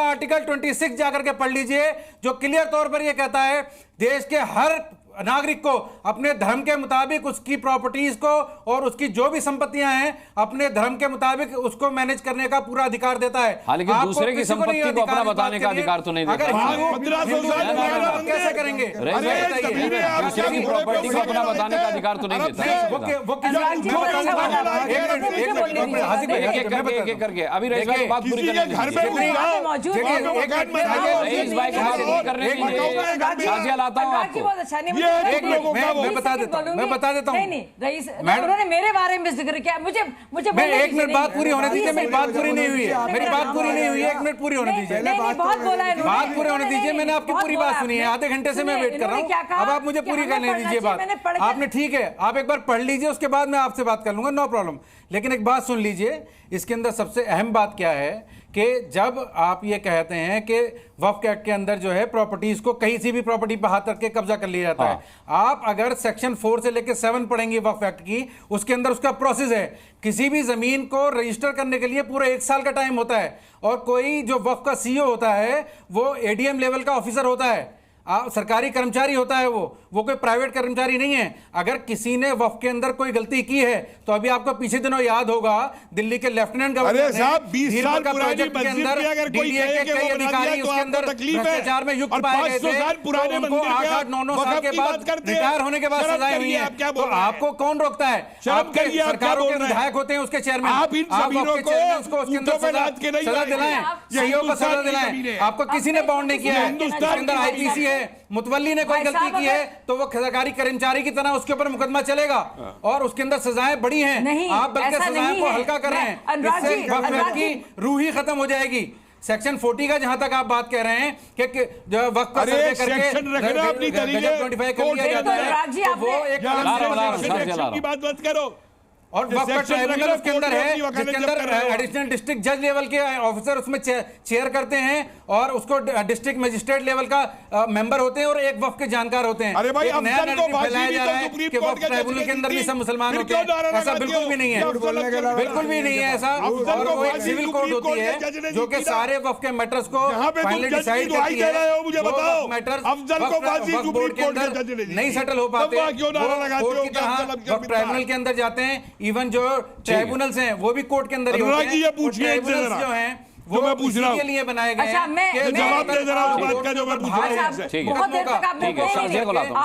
S9: आर्टिकल 26 जाकर के पढ़ लीजिए, जो क्लियर तौर पर यह कहता है देश के हर नागरिक को अपने धर्म के मुताबिक उसकी प्रॉपर्टीज को और उसकी जो भी संपत्तियां हैं अपने धर्म के मुताबिक उसको मैनेज करने का पूरा अधिकार देता है।
S1: हालांकि दूसरे की संपत्ति को अपना बताने का अधिकार तो नहीं देता।
S5: कैसे करेंगे?
S1: दूसरे की प्रॉपर्टी को अपना बताने का अधिकार तो नहीं देता। एक करके अभी रईस भाई बात पूरी करने दीजिए। शाजिया लाता हूँ आपको।
S9: मैं बता देता हूँ
S4: नहीं रईस, उन्होंने मेरे बारे में जिक्र किया, मुझे
S9: एक मिनट बात पूरी होने दीजिए, मेरी बात पूरी नहीं हुई है, मेरी बात पूरी नहीं हुई है, 1 मिनट पूरी होने दीजिए,
S4: बहुत बोला है,
S9: बात पूरी होने दीजिए, मैंने आपकी पूरी बात सुनी है, आधे घंटे से मैं वेट कर रहा हूँ, अब आप मुझे पूरी करने दीजिए बात। आपने ठीक है, आप एक बार पढ़ लीजिए, उसके बाद मैं आपसे बात कर लूंगा, नो प्रॉब्लम। लेकिन एक बात सुन लीजिए, इसके अंदर सबसे अहम बात क्या है कि जब आप ये कहते हैं कि वक्फ एक्ट के अंदर जो है प्रॉपर्टीज को कहीं से भी प्रॉपर्टी पर हाथ रख के कब्जा कर लिया जाता है। आप अगर सेक्शन 4 से लेकर 7 पढ़ेंगे वक्फ एक्ट की, उसके अंदर उसका प्रोसेस है। किसी भी जमीन को रजिस्टर करने के लिए पूरा 1 साल का टाइम होता है, और कोई जो वक्फ का सीईओ होता है वो एडीएम लेवल का ऑफिसर होता है, सरकारी कर्मचारी होता है, वो कोई प्राइवेट कर्मचारी नहीं है। अगर किसी ने वक्फ के अंदर कोई गलती की है तो अभी आपको पीछे दिनों याद होगा दिल्ली के लेफ्टिनेंट गवर्नर
S8: अरे साहब 20 साल पुरानी मस्जिद पे अगर कोई कहे कि वो बना दिया तो आपको तकलीफ है,
S9: भ्रष्टाचार में युक्त
S8: और
S9: पाए गए
S8: 500 साल पुराने
S9: उनको
S8: मंदिर पे
S9: 8-9 साल के बाद रिटायर होने के बाद सजाएं हुई है, तो आपको कौन रोकता है? आपके सरकारों के विधायक होते हैं, उसके चेयरमैन,
S8: आप इन जमीनों को
S9: उसके अंदर सजा दिलाएं, सीईओ को सजा दिलाएं। आपको किसी ने बाउंड नहीं किया है, उसके अंदर आईपीसी है, मुतवल्ली ने कोई गलती की है तो वो सरकारी कर्मचारी की तरह उसके ऊपर मुकदमा चलेगा, और उसके अंदर सजाएं बड़ी हैं। आप बल्कि सजाएं को हल्का कर रहे हैं, इससे वक्फ की रूह ही खत्म हो जाएगी। सेक्शन 40 का जहां तक आप बात कह रहे हैं कि जो वक्त का सर्वे करके
S8: अपनी तरीके
S9: 25 कर लिया जाता है, वो एक
S8: की बात मत करो।
S9: और वक्त का ट्राइब्यूनल उसके अंदर है, जिसके अंदर एडिशनल डिस्ट्रिक्ट जज लेवल के ऑफिसर उसमें चेयर करते हैं, और उसको डिस्ट्रिक्ट मजिस्ट्रेट लेवल का मेंबर होते हैं, और एक वक्त के जानकार होते हैं।
S8: अरे भाई,
S9: एक नया नैरेटिव फैलाया जा रहा है कि वक्त ट्राइब्यूनल के अंदर भी सब मुसलमान होते हैं, ऐसा बिल्कुल भी नहीं है, बिल्कुल भी नहीं है ऐसा। और वो एक सिविल कोर्ट होती है जो कि सारे वक्त के मैटर्स को फाइनली डिसाइड करती है।
S8: मुझे बताओ,
S9: मैटर्स
S8: अफजल को फांसी
S9: बोर्ड के अंदर नहीं सेटल हो पाते, कोर्ट की तरह वक्त ट्राइब्यूनल के अंदर जाते हैं। इवन जो ट्राइब्यूनल्स हैं वो भी कोर्ट के अंदर ही होते हैं। ट्राइब्यूनल्स जो हैं वो मैं पूछ रहा हूं के लिए बनाए गए हैं।
S8: जवाब दे जरा उस बात का जो मैं पूछ रहा हूं।
S1: ठीक है, शाजिया को लाता हूं,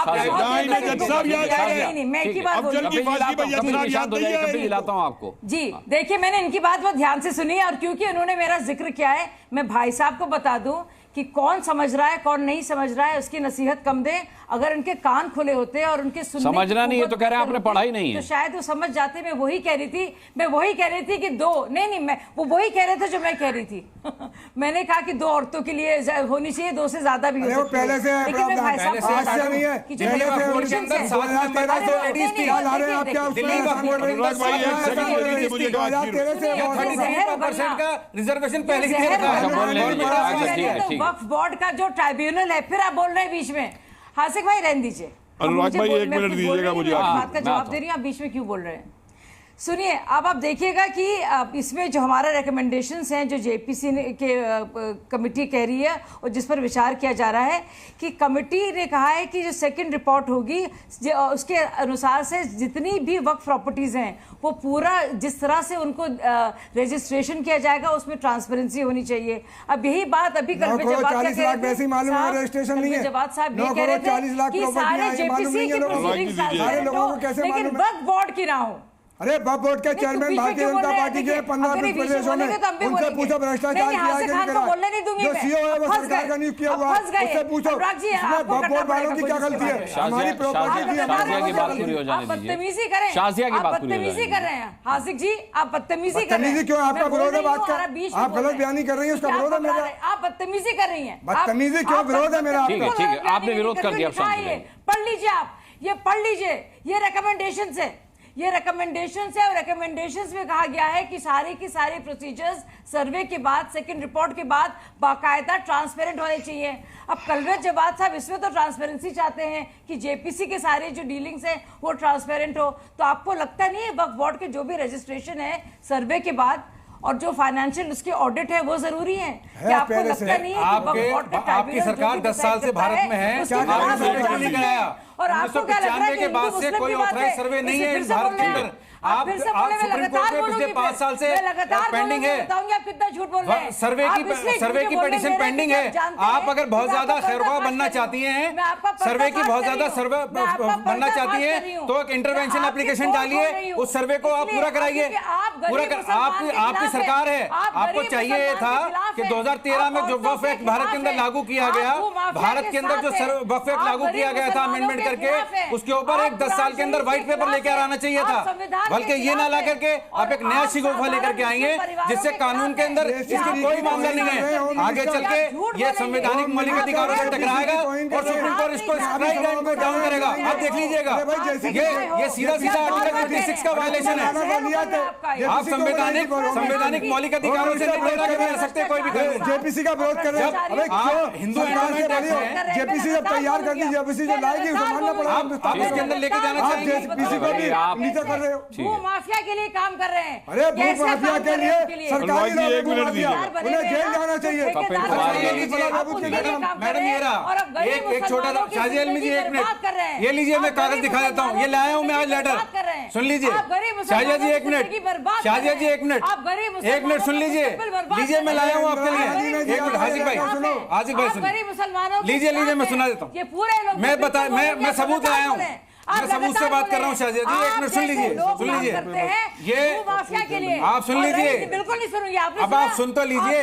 S1: दिलाता हूं आपको।
S4: जी देखिए, मैंने इनकी बात बहुत ध्यान से सुनी, और क्योंकि उन्होंने मेरा जिक्र किया है, मैं भाई साहब को बता दूं कि कौन समझ रहा है कौन नहीं समझ रहा है, उसकी नसीहत कम दे। अगर उनके कान खुले होते और उनके
S1: समझना नहीं है तो कह रहे हैं आपने पढ़ा ही नहीं है,
S4: तो शायद वो समझ जाते। मैं वही कह रही थी कि दो नहीं मैं वो वही कह रहे थे जो मैं कह रही थी। मैंने कहा कि 2 औरतों के लिए होनी चाहिए, 2 से ज्यादा भी हो सकती है।
S7: पहले से
S4: लेकिन मैं भाई साहब
S9: रिजर्वेशन पहले
S4: वक्फ बोर्ड का जो ट्राइब्यूनल है, फिर आप बोल रहे हैं बीच में। हासिक भाई रहने दीजिए,
S8: अनुराग भाई 1 मिनट दीजिएगा मुझे,
S4: बात का जवाब दे रही हूँ, आप बीच में क्यों बोल रहे हैं? सुनिए, अब आप देखिएगा कि इसमें जो हमारा रिकमेंडेशंस हैं, जो जेपीसी के कमेटी कह रही है और जिस पर विचार किया जा रहा है, कि कमेटी ने कहा है कि जो सेकंड रिपोर्ट होगी उसके अनुसार से जितनी भी वक्फ प्रॉपर्टीज़ हैं वो पूरा जिस तरह से उनको रजिस्ट्रेशन किया जाएगा उसमें ट्रांसपेरेंसी होनी चाहिए। अब यही बात अभी कल्बे जवाद ये कह रहे थे कि सारे जेपीसी की प्रोसीडिंग्स, लेकिन वक्फ बोर्ड की ना हो।
S7: अरे वक्फ बोर्ड के चेयरमैन भारतीय जनता पार्टी के 15 प्रदेशों में, उनसे पूछो भ्रष्टाचार किया है कि जो सीईओ है वो सरकार का नियुक्त किया हुआ है, उससे पूछो वक्फ बोर्ड वालों की क्या गलती है? हमारी प्रॉपर्टी की
S4: बदतमीजी करें, बदतमीजी कर रहे हैं हासिक जी, आप बदतमीजी कर रहे हैं।
S7: क्यों? आपका विरोध है बात का, आप गलत बयानी कर रही है, उसका विरोध है मेरा।
S4: आप बदतमीजी कर रही है,
S7: बदतमीजी क्यों? विरोध है मेरा।
S1: ठीक है, आपने विरोध कर दिया,
S4: पढ़ लीजिए, आप ये पढ़ लीजिए, ये रिकमेंडेशंस है, ये रिकमेंडेशंस है, और रिकमेंडेशंस में कहा गया है कि सारे की सारे प्रोसीजर्स सर्वे के बाद, सेकंड रिपोर्ट के बाद बाकायदा ट्रांसपेरेंट होने चाहिए। अब कलवे जवाद साहब इसमें तो ट्रांसपेरेंसी चाहते हैं कि जेपीसी के सारे जो डीलिंग्स हैं वो ट्रांसपेरेंट हो, तो आपको लगता नहीं है वक्फ बोर्ड के जो भी रजिस्ट्रेशन है सर्वे के बाद और जो फाइनेंशियल उसकी ऑडिट है वो जरूरी है? क्या आपको लगता नहीं है कि वक्फ बोर्ड का
S9: आपकी सरकार 10 साल से भारत में है, नहीं कराया,
S4: और आपको क्या लग रहा है कि
S9: के बाद से कोई ऑथराइज्ड सर्वे नहीं है भारत के अंदर? आप सुप्रीम कोर्ट में पिछले 5 साल से पेंडिंग है,
S4: आप कितना झूठ बोल रहे हैं।
S9: सर्वे की पिटीशन पेंडिंग है। आप अगर बहुत ज्यादा खैरख्वाह बनना चाहती हैं, सर्वे की बहुत ज्यादा सर्वे बनना चाहती हैं, तो एक इंटरवेंशन एप्लीकेशन डालिए, उस सर्वे को आप पूरा कराइए। आपकी सरकार है, आपको चाहिए था कि 2013 में जो वक्फ एक्ट भारत के अंदर लागू किया गया, भारत के अंदर जो वक्फ एक्ट लागू किया गया था अमेंडमेंट लेकर के उसके ऊपर एक 10 साल के अंदर व्हाइट पेपर लेकर आना चाहिए था, बल्कि ये ना ला करके आप एक नया शिगोफा लेकर के आएंगे जिससे कानून के अंदर इसकी कोई मामला नहीं है। आगे चल के ये संवैधानिक मौलिक अधिकारों से टकराएगा और सुप्रीम कोर्ट इसको स्ट्राइक डाउन को डाउन करेगा। आप देख लीजिएगा, ये सीधा सीधा आर्टिकल 26 का वायलेशन है। आप संवैधानिक मौलिक अधिकारों से नहीं टकरा सकते कोई भी कानून।
S7: जेपीसी का विरोध कर रहे हैं।
S9: हिंदू
S7: जेपीसी जब तैयार कर दी, जेपीसी जो लाएगी उसे मानना पड़ेगा।
S9: आप इसके अंदर लेके जाना चाहिए।
S7: जेपीसी को भी नीचे कर रहे हो।
S4: भू माफिया के लिए काम कर रहे हैं।
S7: अरे भू माफिया के लिए सरकारी भू माफिया, उन्हें जेल जाना चाहिए।
S9: मैडम एक छोटा सा शाहजी अलमी जी, 1 मिनट ये लीजिए, मैं कागज दिखा देता हूँ। ये लाया हूँ मैं आज लेटर, सुन लीजिए। शाहजिया जी 1 मिनट, शाहजिया जी 1 मिनट, 1 मिनट सुन लीजिए। लीजिए मैं लाया हूँ आपके लिए। 1 मिनट हाजिक भाई सुन लीजिए, मैं सुना देता हूँ। मैं सबूत लाया हूँ, मैं सबूत से बात कर रहा हूँ। शाहजिया जी 1 मिनट सुन लीजिए, ये आप सुन लीजिए।
S4: बिल्कुल नहीं सुनूंगी।
S9: अब आप सुन तो लीजिए।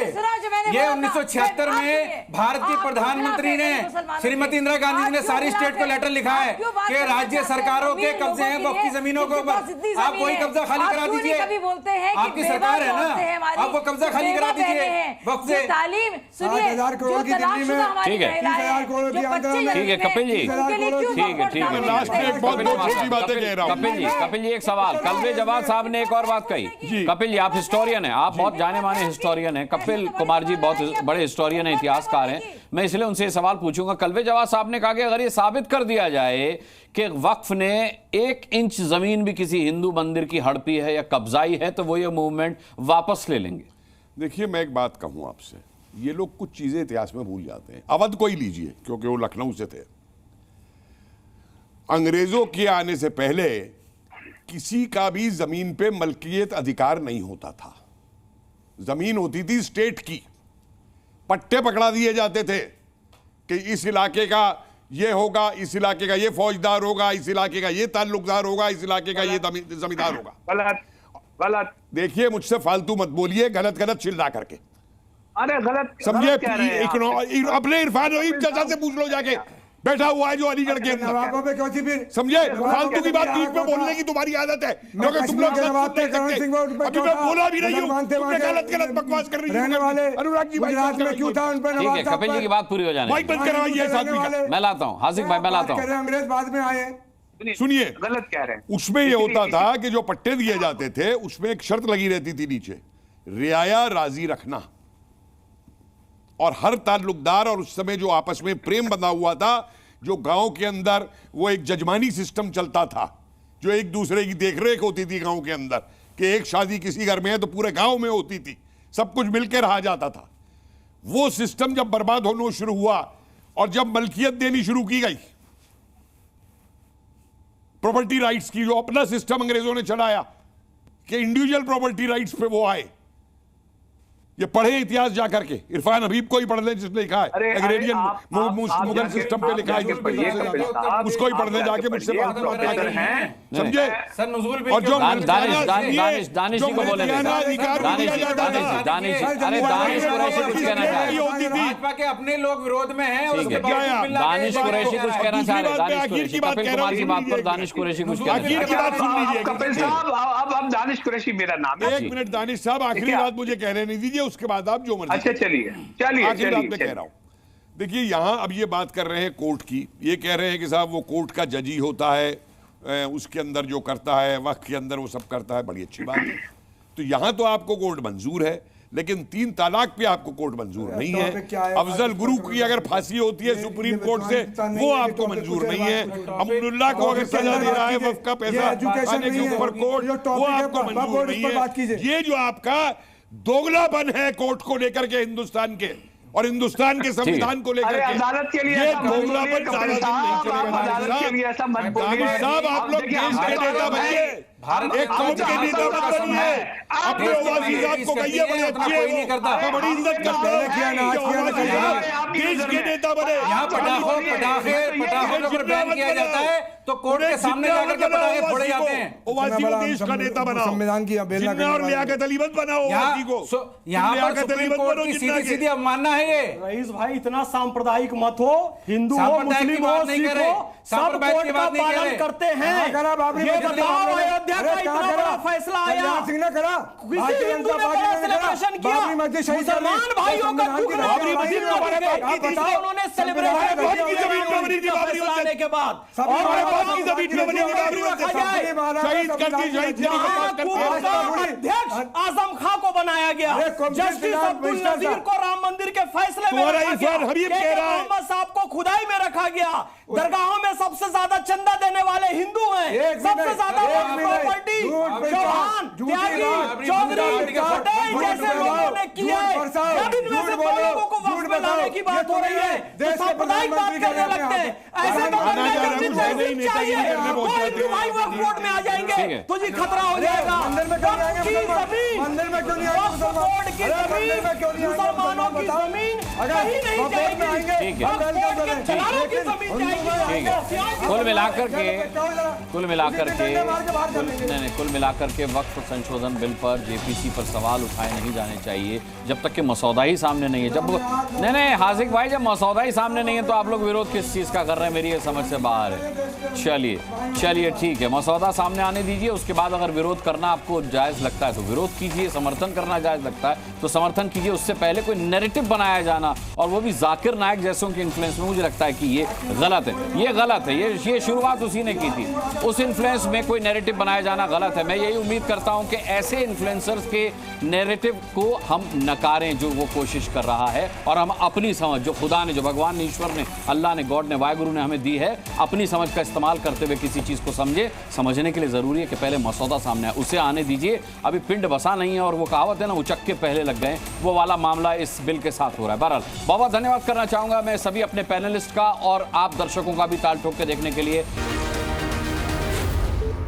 S9: ये 1976 में भारत की प्रधानमंत्री ने श्रीमती इंदिरा गांधी जी ने सारी स्टेट को लेटर लिखा है कि राज्य सरकारों के कब्जे हैं वक्फ की जमीनों के ऊपर, आप वही कब्जा खाली करा दीजिए। आपकी सरकार है ना, आप वो कब्जा खाली करा दीजिए वक्फ से।
S4: तालीम
S7: 8,000 करोड़ की दिल्ली में,
S1: ठीक है
S7: 30,000 करोड़ की आंध्र में।
S1: ठीक है कपिल जी, ठीक है
S8: लास्ट में एक बहुत छोटी बातें कह रहा हूँ।
S1: कपिल जी एक सवाल, कल्बे जवाद साहब ने एक और बात कही। कपिल जी आप हिस्टोरियन हैं, आप बहुत जाने माने हिस्टोरियन हैं। कपिल कुमार जी बहुत बड़े हिस्टोरियन हैं, इतिहासकार हैं। मैं इसलिए उनसे ये सवाल पूछूंगा। कल्बे जवाद साहब ने कहा कि अगर ये साबित कर दिया जाए कि वक्फ ने 1 इंच जमीन भी किसी हिंदू मंदिर की हड़पी है या कब्जाई है, तो वो ये मूवमेंट वापस ले लेंगे।
S8: देखिए मैं एक बात कहूं आपसे, ये लोग कुछ चीजें इतिहास में भूल जाते हैं। अवध को ही लीजिए, क्योंकि वो लखनऊ से थे। अंग्रेजों के आने से पहले किसी का भी जमीन पे मलकियत अधिकार नहीं होता था। जमीन होती थी स्टेट की, पट्टे पकड़ा दिए जाते थे कि इस इलाके का ये होगा, इस इलाके का ये फौजदार होगा, इस इलाके का ये ताल्लुकदार होगा, इस इलाके का ये जमींदार होगा।
S6: गलत।
S8: देखिए मुझसे फालतू मत बोलिए, गलत गलत चिल्ला करके।
S6: अरे गलत
S8: समझे? अपने इरफान रहीम चाचा से पूछ लो जाके, बैठा हुआ है जो अलीगढ़ के अंदर। समझे? फालतू की बात बीच में बोलने की तुम्हारी आदत है, क्योंकि तुम लोग अभी मैं बोला भी नहीं हूं, तुमने गलत गलत बकवास कर रही है। अनुराग जी
S7: गुजरात में क्यों था उन पर?
S1: ठीक है कपिल जी की बात पूरी हो जाने,
S8: माइक बंद करवाइए इस आदमी का।
S1: मैं लाता हूं हासिक भाई, मैं लाता हूं।
S7: अंग्रेज बाद में आए,
S8: सुनिए
S6: गलत कह रहे हैं।
S8: उसमें ये होता था कि जो पट्टे दिए जाते थे उसमें एक शर्त लगी रहती थी नीचे, रियाया राजी रखना। और हर ताल्लुकदार और उस समय जो आपस में प्रेम बना हुआ था, जो गांव के अंदर वो एक जजमानी सिस्टम चलता था, जो एक दूसरे की देखरेख होती थी गांव के अंदर, कि एक शादी किसी घर में है तो पूरे गांव में होती थी, सब कुछ मिलकर रहा जाता था। वो सिस्टम जब बर्बाद होना शुरू हुआ और जब मलकियत देनी शुरू की गई, प्रॉपर्टी राइट्स की, जो अपना सिस्टम अंग्रेजों ने चलाया कि इंडिविजुअल प्रॉपर्टी राइट्स पे वो आए। ये पढ़े इतिहास जाकर के, इरफान हबीब को ही पढ़ लें जिसने लिखा है एग्रेरियन मुगल सिस्टम पे लिखा है, उसको ही पढ़ने जाके मुझसे बात करें, समझे? और जो
S1: दानिश जी को बोले,
S9: भाजपा के अपने लोग विरोध में हैं,
S1: दानिश कुरैशी कुछ कहना चाह रहे हैं। कपिल कुमार की बात पर दानिश कुरैशी कुछ कहना चाह रहे हैं।
S6: कपिल साहब अब दानिश कुरैशी मेरा नाम है।
S8: 1 मिनट दानिश साहब, आखिरी बात मुझे कहने नहीं दीजिए, उसके बाद आप जो मर्जी।
S6: अच्छा चलिए
S8: आखिर बात मैं कह रहा हूं, देखिए यहां अब ये बात कर रहे हैं कोर्ट की, ये कह रहे हैं कि साहब वो कोर्ट का जज ही होता है, उसके अंदर जो करता है वक्त के अंदर वो सब करता है। बड़ी अच्छी बात है। तो यहां तो आपको कोर्ट मंजूर है, लेकिन 3 तलाक पे आपको कोर्ट मंजूर नहीं है। अफजल गुरु की अगर फांसी होती है सुप्रीम कोर्ट से, वो आपको मंजूर नहीं है। अमरुल्लाह को अगर सजा दे रहा है वक्फ का पैसा खाने के ऊपर कोर्ट, वो आपको मंजूर नहीं है। ये जो आपका दोगलापन है कोर्ट को लेकर के हिंदुस्तान के और हिंदुस्तान के संविधान को लेकर के,
S6: अदालत के लिए
S8: ये दोगलापन साहब, आप लोग देश के नेता बनिए, एक कौम के नेता मत बनिए। अपने ओवैसी साहब को कहिए बड़े अच्छे हैं, बड़ी इज्जत करते हैं, देश के नेता बने।
S9: यहाँ पटाखों को बैन किया जाता है, तो कोर्ट के सामने जाकर के पटाखे फोड़े जाते हैं।
S8: ओवैसी को देश का नेता बनाओ,
S7: संविधान की अवहेलना
S8: जिन्ना और लियाकत अली मत बनाओ ओवैसी को।
S9: यहाँ पर सुप्रीम कोर्ट की सीधी अवमानना है ये।
S5: रईस भाई इतना सांप्रदायिक मत हो, हिंदू हो, मुस्लिम हो, सिख हो, सब कोर्ट का पालन करते हैं। ये बताओ अयोध्या का इतना बड़ा फैसला आया,
S7: सिंह ने करा,
S5: किसी हिंदू ने बड़ा सेलिब्रेशन किया, मुसलमान भाइयों का टुकड़ा उन्होंने सेलिब्रेशन आने के बाद अध्यक्ष आजम खां को बनाया गया, जस्टिस अब्दुल नजीर को राम मंदिर के फैसले में रखा गया, मोहम्मद साहब को खुदाई में रखा गया, दरगाहों में सबसे ज्यादा चंदा देने वाले हिंदू हैं, सबसे ज्यादा प्रॉपर्टी चौहान, त्यागी, चौधरी, पटेल जैसे लोगों ने किया है। जब इनमें से दो लोगों को वक्त में लाने की बात हो रही है तो सांप्रदायिक बात करने लगते हैं। ऐसे तो चाहिए कोई हिंदू भाई वक्त वोट में आ जाएंगे तो जी खतरा हो जाएगा।
S7: मंदिर में क्यों नहीं आएंगे?
S5: मुसलमानों की जमीन कहीं नहीं जाएगी,
S1: कुल मिलाकर के वक्फ संशोधन बिल पर जेपीसी पर सवाल उठाए नहीं जाने चाहिए जब तक कि मसौदा ही सामने नहीं है। जब नहीं हासिक भाई, जब मसौदा ही सामने नहीं है तो आप लोग विरोध किस चीज का कर रहे हैं, मेरी ये समझ से बाहर है। चलिए ठीक है, मसौदा सामने आने दीजिए, उसके बाद अगर विरोध करना आपको जायज लगता है तो विरोध कीजिए, समर्थन करना जायज लगता है तो समर्थन कीजिए। उससे पहले कोई नैरेटिव बनाया जाना और वो भी जाकिर नायक जैसों के इन्फ्लुएंस में, मुझे लगता है कि ये गलत है, ये गलत है। ये शुरुआत उसी ने की थी, उस इन्फ्लुएंस में कोई नैरेटिव बनाया जाना गलत है। मैं यही उम्मीद करता हूं कि ऐसे इन्फ्लुएंसर्स के नैरेटिव को हम नकारें जो वो कोशिश कर रहा है, और हम अपनी समझ जो खुदा ने, जो भगवान ने, ईश्वर ने, अल्लाह ने, गॉड ने, वाहिगुरु ने हमें दी है, अपनी समझ का इस्तेमाल करते हुए किसी चीज को समझने के लिए जरूरी है कि पहले मसौदा सामने आए, उसे आने दीजिए। अभी पिंड बसा नहीं है और वो कहावत है ना, उचक्के पहले लग गए, वो वाला मामला इस बिल के साथ हो रहा है। बहरहाल बहुत धन्यवाद करना चाहूंगा मैं सभी अपने पैनलिस्ट का और आप दर्शकों का भी ताल ठोक के देखने के लिए।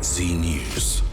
S10: जी न्यूज़।